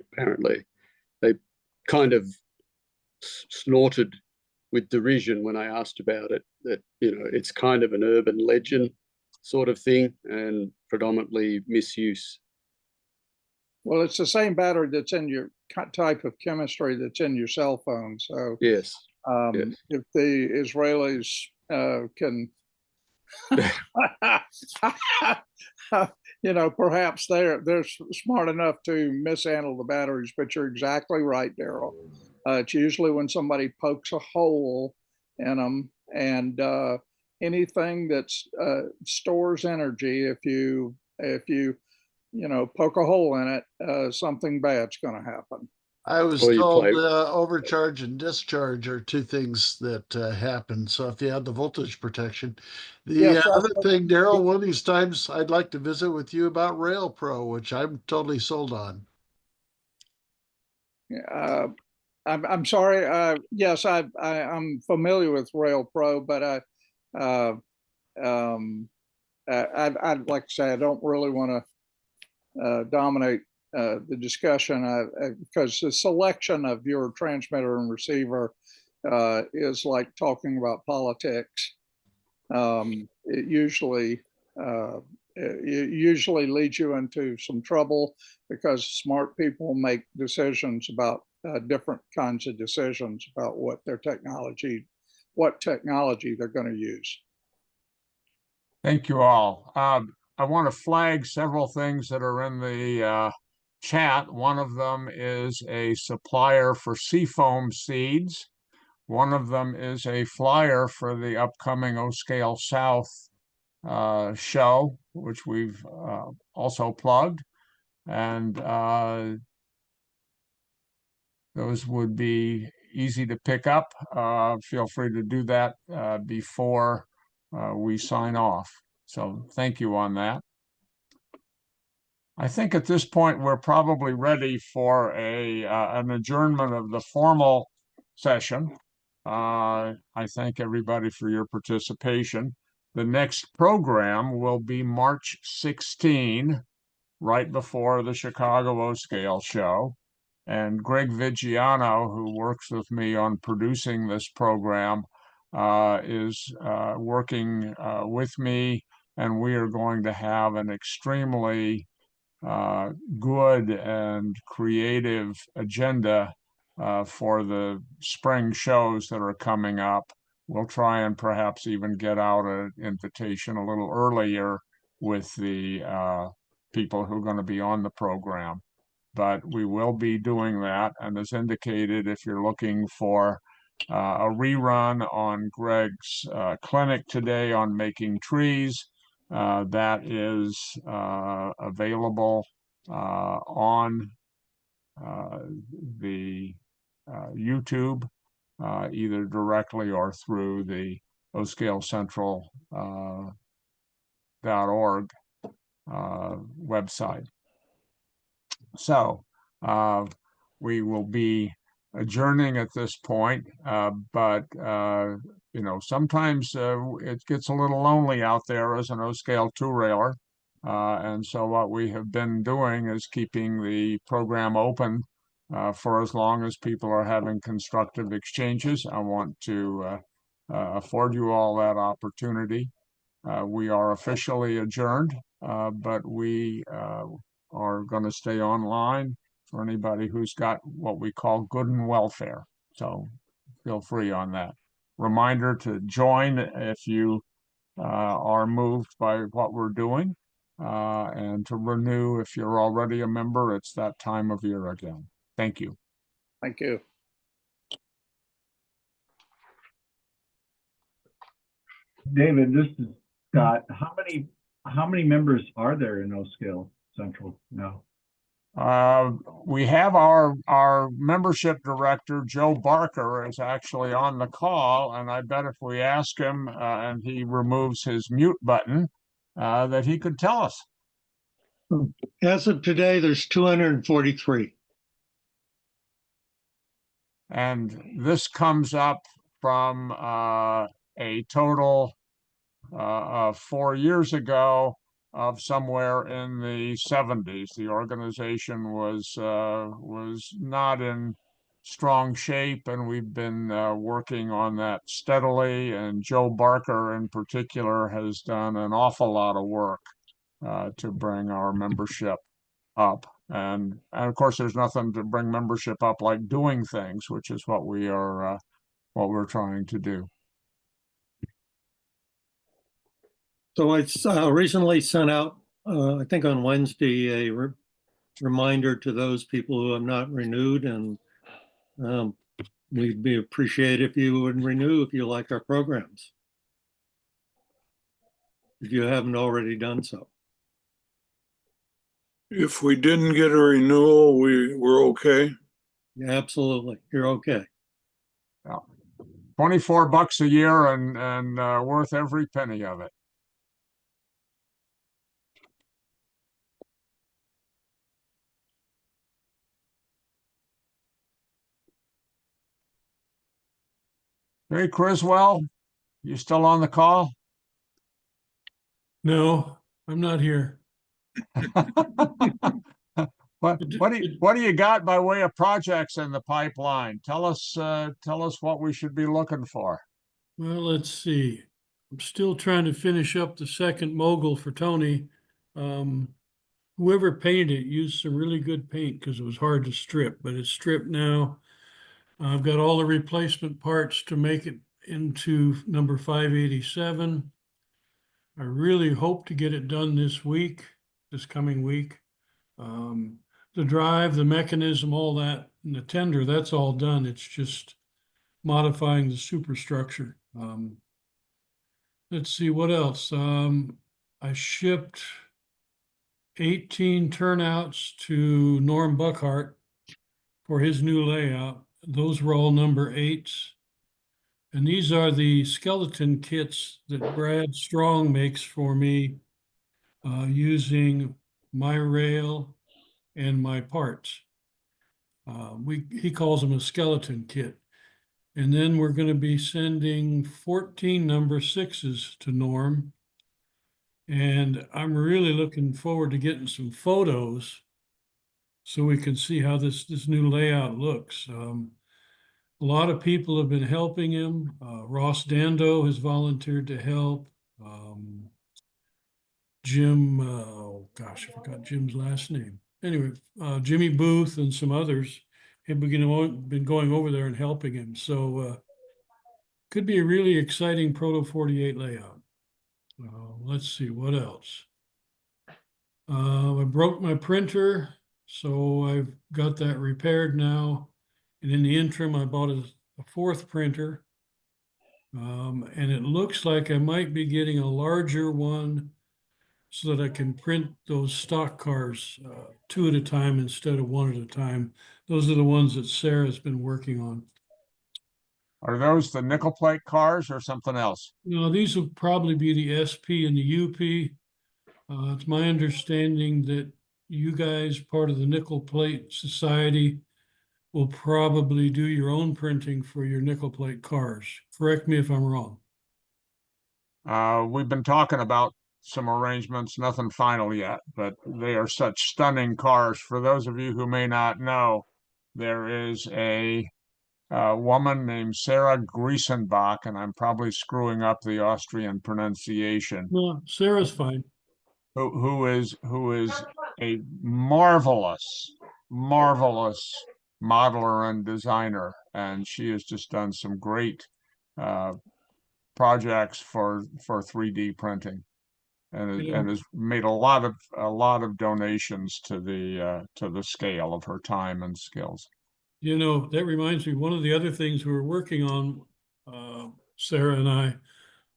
kind of snorted with derision when I asked about it, that, it's kind of an urban legend sort of thing, and predominantly misuse. Well, it's the same battery that's in your type of chemistry that's in your cell phone. So yes, if the Israelis can, perhaps they're smart enough to mishandle the batteries. But you're exactly right, Daryl. It's usually when somebody pokes a hole in them, and anything that stores energy, if you if you poke a hole in it, something bad's going to happen. I was Or you told play- overcharge and discharge are two things that happen. So if you have the voltage protection, the Yes, other thing, Daryl, one of these times I'd like to visit with you about Rail Pro, which I'm totally sold on. I'm sorry. Yes, I'm familiar with Rail Pro, but I'd like to say I don't really want to dominate the discussion because the selection of your transmitter and receiver is like talking about politics. It usually leads you into some trouble because smart people make decisions about different kinds of decisions about what technology they're going to use. Thank you all. I want to flag several things that are in the chat. One of them is a supplier for seafoam seeds. One of them is a flyer for the upcoming O-Scale South show, which we've also plugged. And those would be easy to pick up. Feel free to do that before we sign off. So thank you on that. I think at this point, we're probably ready for an adjournment of the formal session. I thank everybody for your participation. The next program will be March 16, right before the Chicago O-Scale show. And Greg Vigiano, who works with me on producing this program, is working with me, and we are going to have an extremely good and creative agenda for the spring shows that are coming up. We'll try and perhaps even get out an invitation a little earlier with the people who are going to be on the program. But we will be doing that. And as indicated, if you're looking for a rerun on Greg's clinic today on making trees, that is available on the YouTube, either directly or through the oscaleCentral.org website. So we will be adjourning at this point, but sometimes it gets a little lonely out there as an O-Scale two-railer. And so what we have been doing is keeping the program open for as long as people are having constructive exchanges. I want to afford you all that opportunity. We are officially adjourned, but we are going to stay online for anybody who's got what we call good and welfare. So feel free on that. Reminder to join if you are moved by what we're doing, and to renew if you're already a member. It's that time of year again. Thank you. Thank you. David, this is Scott. How many members are there in O-Scale Central now? We have our membership director, Joe Barker, is actually on the call, and I bet if we ask him and he removes his mute button, that he could tell us. As of today, there's 243. And this comes up from a total of 4 years ago of somewhere in the 70s. The organization was not in strong shape, and we've been working on that steadily. And Joe Barker in particular has done an awful lot of work to bring our membership up. And of course, there's nothing to bring membership up like doing things, which is what we're trying to do. So I recently sent out, I think on Wednesday, a reminder to those people who have not renewed, and we'd be appreciated if you would renew if you like our programs, if you haven't already done so. If we didn't get a renewal, we're okay. Yeah, absolutely. You're okay. Yeah. $24 a year and worth every penny of it. Hey, Criswell, you still on the call? No, I'm not here. What do you got by way of projects in the pipeline? Tell us what we should be looking for. Well, let's see. I'm still trying to finish up the second mogul for Tony. Whoever painted it used some really good paint because it was hard to strip, but it's stripped now. I've got all the replacement parts to make it into number 587. I really hope to get it done this coming week. The drive, the mechanism, all that, and the tender, that's all done. It's just modifying the superstructure. Let's see what else. I shipped 18 turnouts to Norm Buckhart for his new layout. Those were all number 8s. And these are the skeleton kits that Brad Strong makes for me using my rail and my parts. He calls them a skeleton kit. And then we're going to be sending 14 number 6s to Norm. And I'm really looking forward to getting some photos so we can see how this new layout looks. A lot of people have been helping him. Ross Dando has volunteered to help. Jim, oh gosh, I forgot Jim's last name. Anyway, Jimmy Booth and some others have been going over there and helping him. So could be a really exciting Proto 48 layout. Let's see, what else? I broke my printer, so I've got that repaired now. And in the interim, I bought a 4th printer. And it looks like I might be getting a larger one so that I can print those stock cars 2 at a time instead of 1 at a time. Those are the ones that Sarah's been working on. Are those the nickel plate cars or something else? No, these will probably be the SP and the UP. It's my understanding that you guys, part of the Nickel Plate Society, will probably do your own printing for your nickel plate cars. Correct me if I'm wrong. We've been talking about some arrangements, nothing final yet, but they are such stunning cars. For those of you who may not know, there is a woman named Sarah Griesenbach, and I'm probably screwing up the Austrian pronunciation. No, Sarah's fine. Who is a marvelous modeler and designer, and she has just done some great projects for 3D printing, and has made a lot of donations to the scale of her time and skills. You know, that reminds me, one of the other things we were working on, Sarah and I,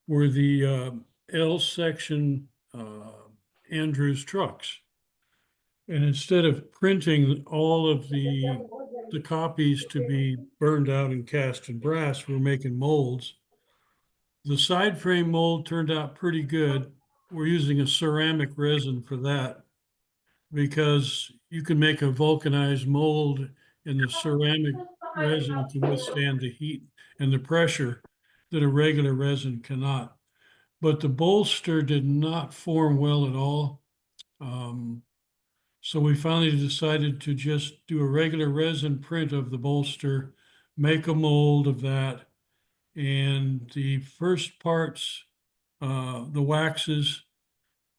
were the L section Andrews trucks. And instead of printing all of the copies to be burned out and cast in brass, we're making molds. The side frame mold turned out pretty good. We're using a ceramic resin for that because you can make a vulcanized mold and the ceramic resin can withstand the heat and the pressure that a regular resin cannot. But the bolster did not form well at all. So we finally decided to just do a regular resin print of the bolster, make a mold of that. And the first parts, the waxes,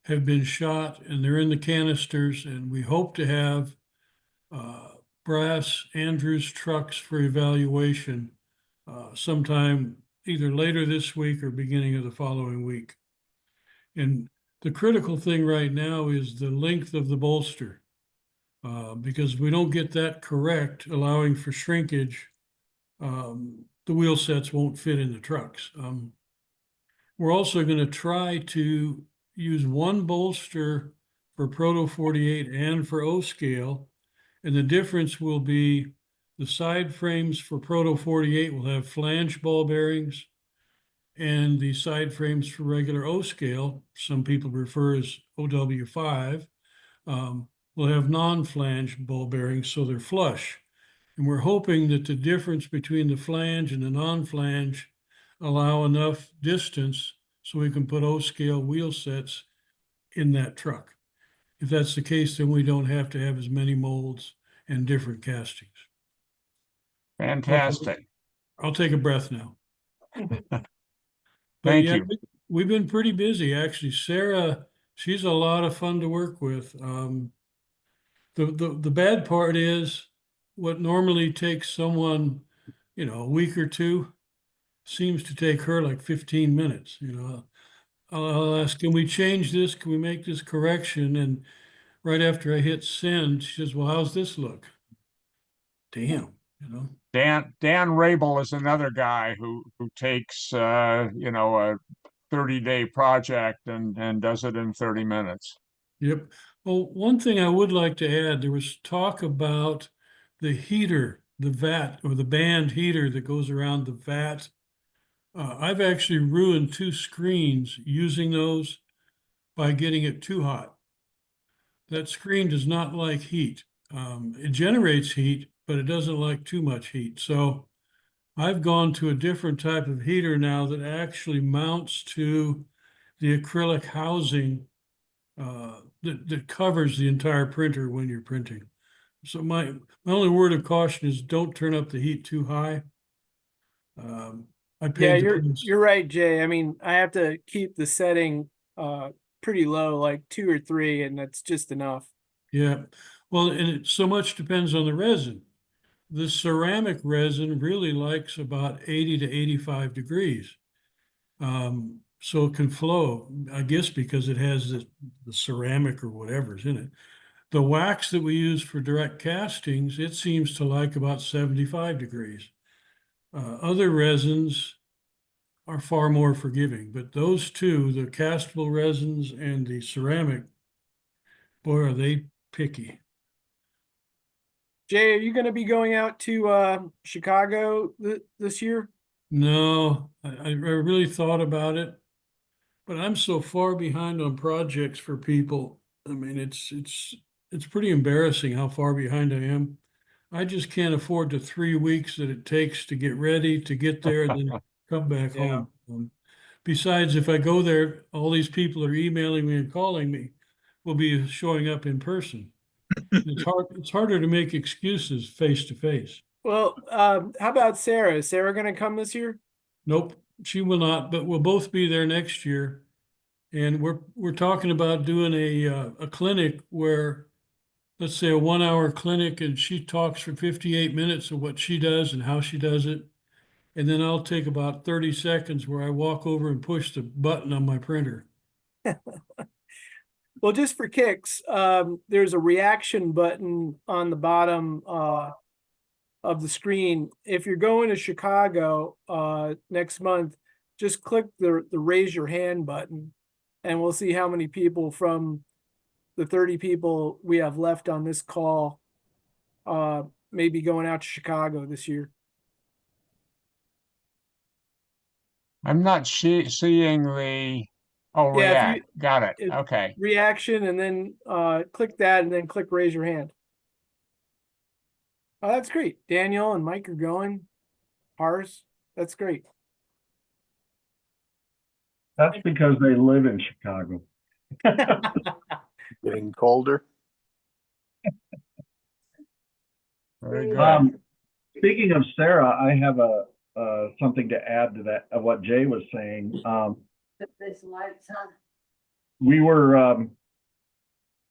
have been shot and they're in the canisters. And we hope to have brass Andrews trucks for evaluation sometime either later this week or beginning of the following week. And the critical thing right now is the length of the bolster, because if we don't get that correct, allowing for shrinkage, the wheel sets won't fit in the trucks. We're also going to try to use one bolster for Proto 48 and for O scale. And the difference will be the side frames for Proto 48 will have flange ball bearings, and the side frames for regular O scale, some people refer as OW5, will have non-flange ball bearings, so they're flush. And we're hoping that the difference between the flange and the non-flange allow enough distance so we can put O-scale wheel sets in that truck. If that's the case, then we don't have to have as many molds and different castings. Fantastic. I'll take a breath now. But Thank yeah, you. we've been pretty busy, actually. Sarah, she's a lot of fun to work with. The bad part is what normally takes someone, a week or two seems to take her like 15 minutes. I'll ask, can we change this? Can we make this correction? And right after I hit send, she says, well, how's this look? Damn, Dan Rabel is another guy who takes a 30-day project and does it in 30 minutes. Yep. Well, one thing I would like to add, there was talk about the heater, the vat or the band heater that goes around the vat. I've actually ruined 2 screens using those by getting it too hot. That screen does not like heat. It generates heat, but it doesn't like too much heat. So I've gone to a different type of heater now that actually mounts to the acrylic housing that covers the entire printer when you're printing. So my only word of caution is don't turn up the heat too high. I Yeah, paid the price. you're right, Jay. I mean, I have to keep the setting pretty low, like 2 or 3, and that's just enough. Yeah. Well, and it so much depends on the resin. The ceramic resin really likes about 80 to 85 degrees. So it can flow, I guess, because it has the ceramic or whatever's in it. The wax that we use for direct castings, it seems to like about 75 degrees. Other resins are far more forgiving, but those two, the castable resins and the ceramic, boy, are they picky. Jay, are you going to be going out to Chicago this year? No, I really thought about it, but I'm so far behind on projects for people. I mean, it's pretty embarrassing how far behind I am. I just can't afford the 3 weeks that it takes to get ready, to get there, and then come back Yeah. home. Besides, if I go there, all these people are emailing me and calling me. Will be showing up in person. It's harder to make excuses face to face. Well, how about Sarah? Is Sarah going to come this year? Nope, she will not, but we'll both be there next year. And we're talking about doing a clinic where, let's say, a 1-hour clinic, and she talks for 58 minutes of what she does and how she does it. And then I'll take about 30 seconds where I walk over and push the button on my printer. Well, just for kicks, there's a reaction button on the bottom of the screen. If you're going to Chicago next month, just click the raise your hand button, and we'll see how many people from the 30 people we have left on this call may be going out to Chicago this year. I'm not seeing the, oh, Yeah, react. Got it. Okay. Reaction, and then click that, and then click raise your hand. Oh, that's great. Daniel and Mike are going. Hars, that's great. That's because they live in Chicago. Getting colder. Very good. Speaking of Sarah, I have something to add to that of what Jay was saying.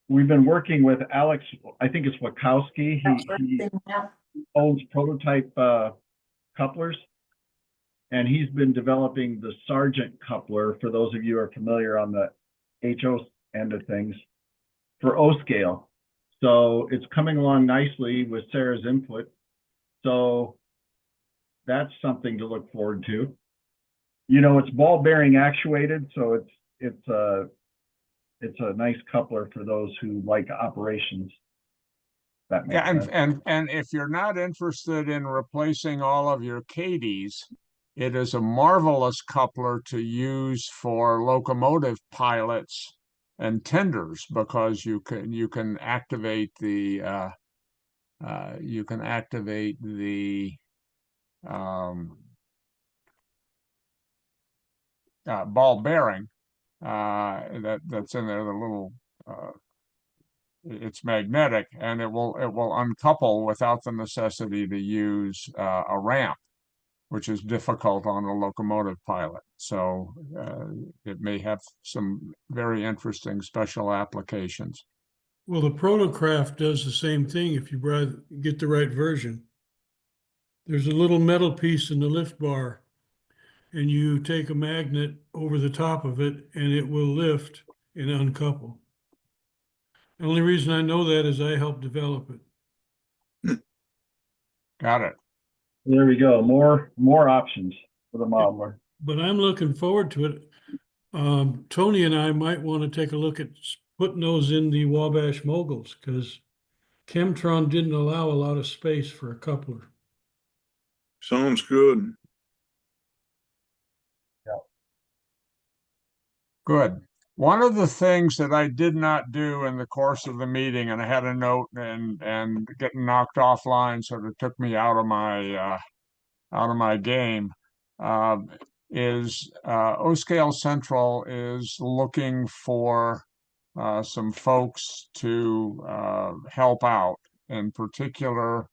We've been working with Alex. I think it's Wachowski. He owns Prototype couplers, and he's been developing the Sargent coupler. For those of you who are familiar on the HO end of things, for O scale. So it's coming along nicely with Sarah's input. So that's something to look forward to. It's ball bearing actuated, so it's it's a nice coupler for those who like operations. That makes Yeah, sense. and if you're not interested in replacing all of your Cadies, it is a marvelous coupler to use for locomotive pilots and tenders, because you can activate the ball bearing that's in there, the little it's magnetic, and it will uncouple without the necessity to use a ramp, which is difficult on a locomotive pilot. So it may have some very interesting special applications. Well, the Protocraft does the same thing if you get the right version. There's a little metal piece in the lift bar, and you take a magnet over the top of it, and it will lift and uncouple. The only reason I know that is I helped develop it. Got it. There we go. More options for the modeler. But I'm looking forward to it. Tony and I might want to take a look at putting those in the Wabash Moguls, because Chemtron didn't allow a lot of space for a coupler. Sounds good. Good. One of the things that I did not do in the course of the meeting, and I had a note and getting knocked offline sort of took me out of my game, is O-Scale Central is looking for some folks to help out. In particular,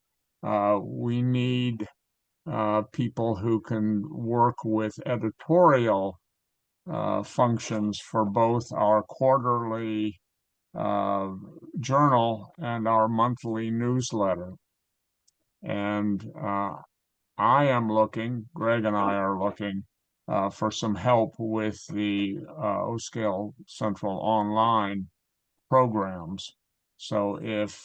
we need people who can work with editorial functions for both our quarterly journal and our monthly newsletter. And Greg and I are looking for some help with the O-Scale Central online programs. So if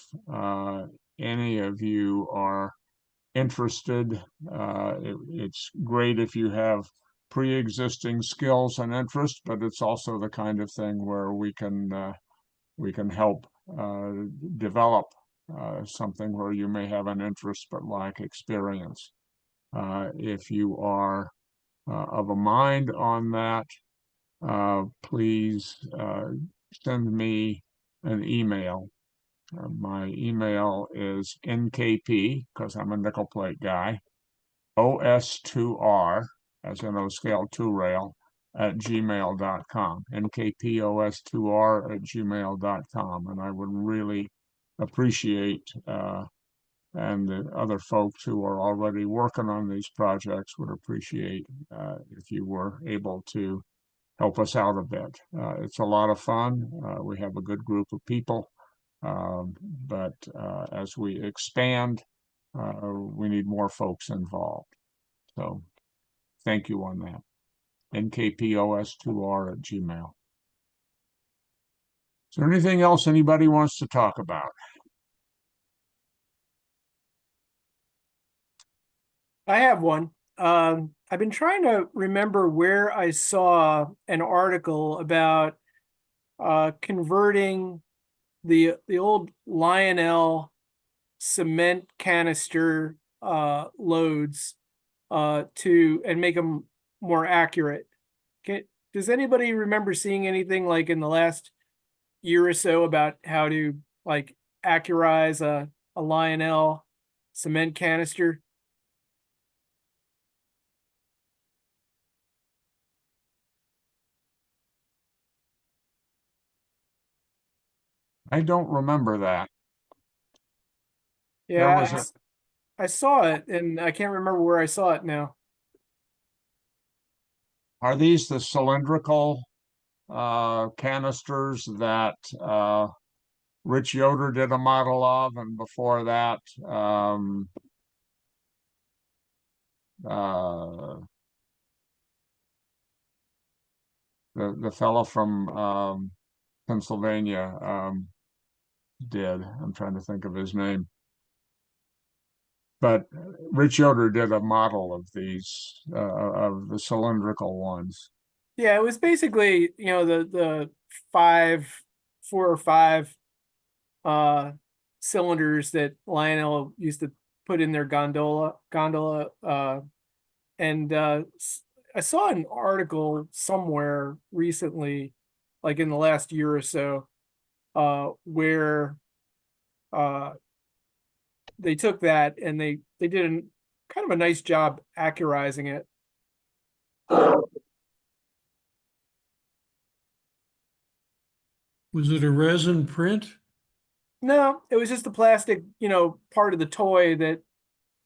any of you are interested, it's great if you have pre-existing skills and interest, but it's also the kind of thing where we can help develop something where you may have an interest but lack experience. If you are of a mind on that, please send me an email. My email is nkp, because I'm a nickel plate guy, os2r, as in O-Scale 2 rail, at gmail.com, nkpos2r at gmail.com. And I would really appreciate, and the other folks who are already working on these projects would appreciate if you were able to help us out a bit. It's a lot of fun. We have a good group of people, but as we expand, we need more folks involved. So thank you on that. nkpos2r at gmail. Is there anything else anybody wants to talk about? I have one. I've been trying to remember where I saw an article about converting the old Lionel cement canister loads and make them more accurate. Does anybody remember seeing anything like in the last year or so about how to like accurize a Lionel cement canister? I don't remember that. Yeah, I saw it and I can't remember where I saw it now. Are these the cylindrical canisters that Rich Yoder did a model of, and before that, the fellow from Pennsylvania did? I'm trying to think of his name. But Rich Yoder did a model of these, of the cylindrical ones. Yeah, it was basically, the four or five cylinders that Lionel used to put in their gondola. And I saw an article somewhere recently, like in the last year or so, where they took that and they did kind of a nice job accurizing it. Was it a resin print? No, it was just the plastic, part of the toy that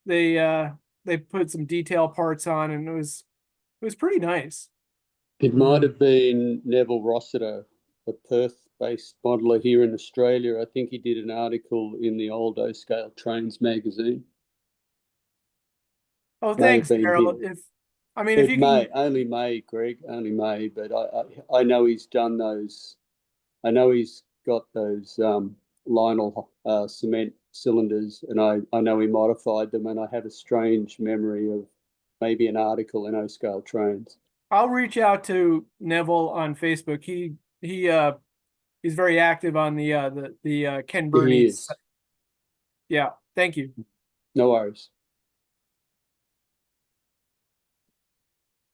they put some detail parts on, and it was pretty nice. It might have been Neville Rossiter, a Perth-based modeler here in Australia. I think he did an article in the old O-Scale Trains magazine. Oh, May have thanks, been Carol. him. If you can, Only may, Greg, only may. But I know he's done those. I know he's got those Lionel cement cylinders, and I know he modified them. And I have a strange memory of maybe an article in O-Scale Trains. I'll reach out to Neville on Facebook. He's very active on the Ken Burney. He is. Yeah, thank you. No worries.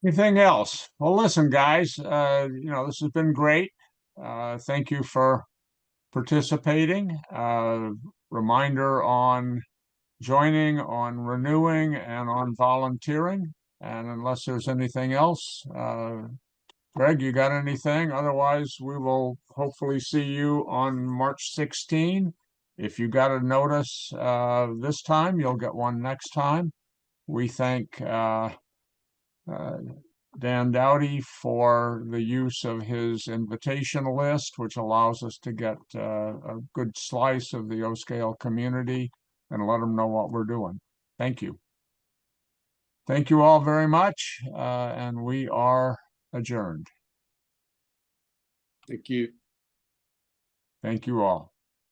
Anything else? Well, listen, guys, this has been great. Thank you for participating. Reminder on joining, on renewing, and on volunteering. And unless there's anything else, Greg, you got anything? Otherwise, we will hopefully see you on March 16. If you got a notice this time, you'll get one next time. We thank Dan Dowdy for the use of his invitation list, which allows us to get a good slice of the O-Scale community and let them know what we're doing. Thank you. Thank you all very much, and we are adjourned. Thank you. Thank you all.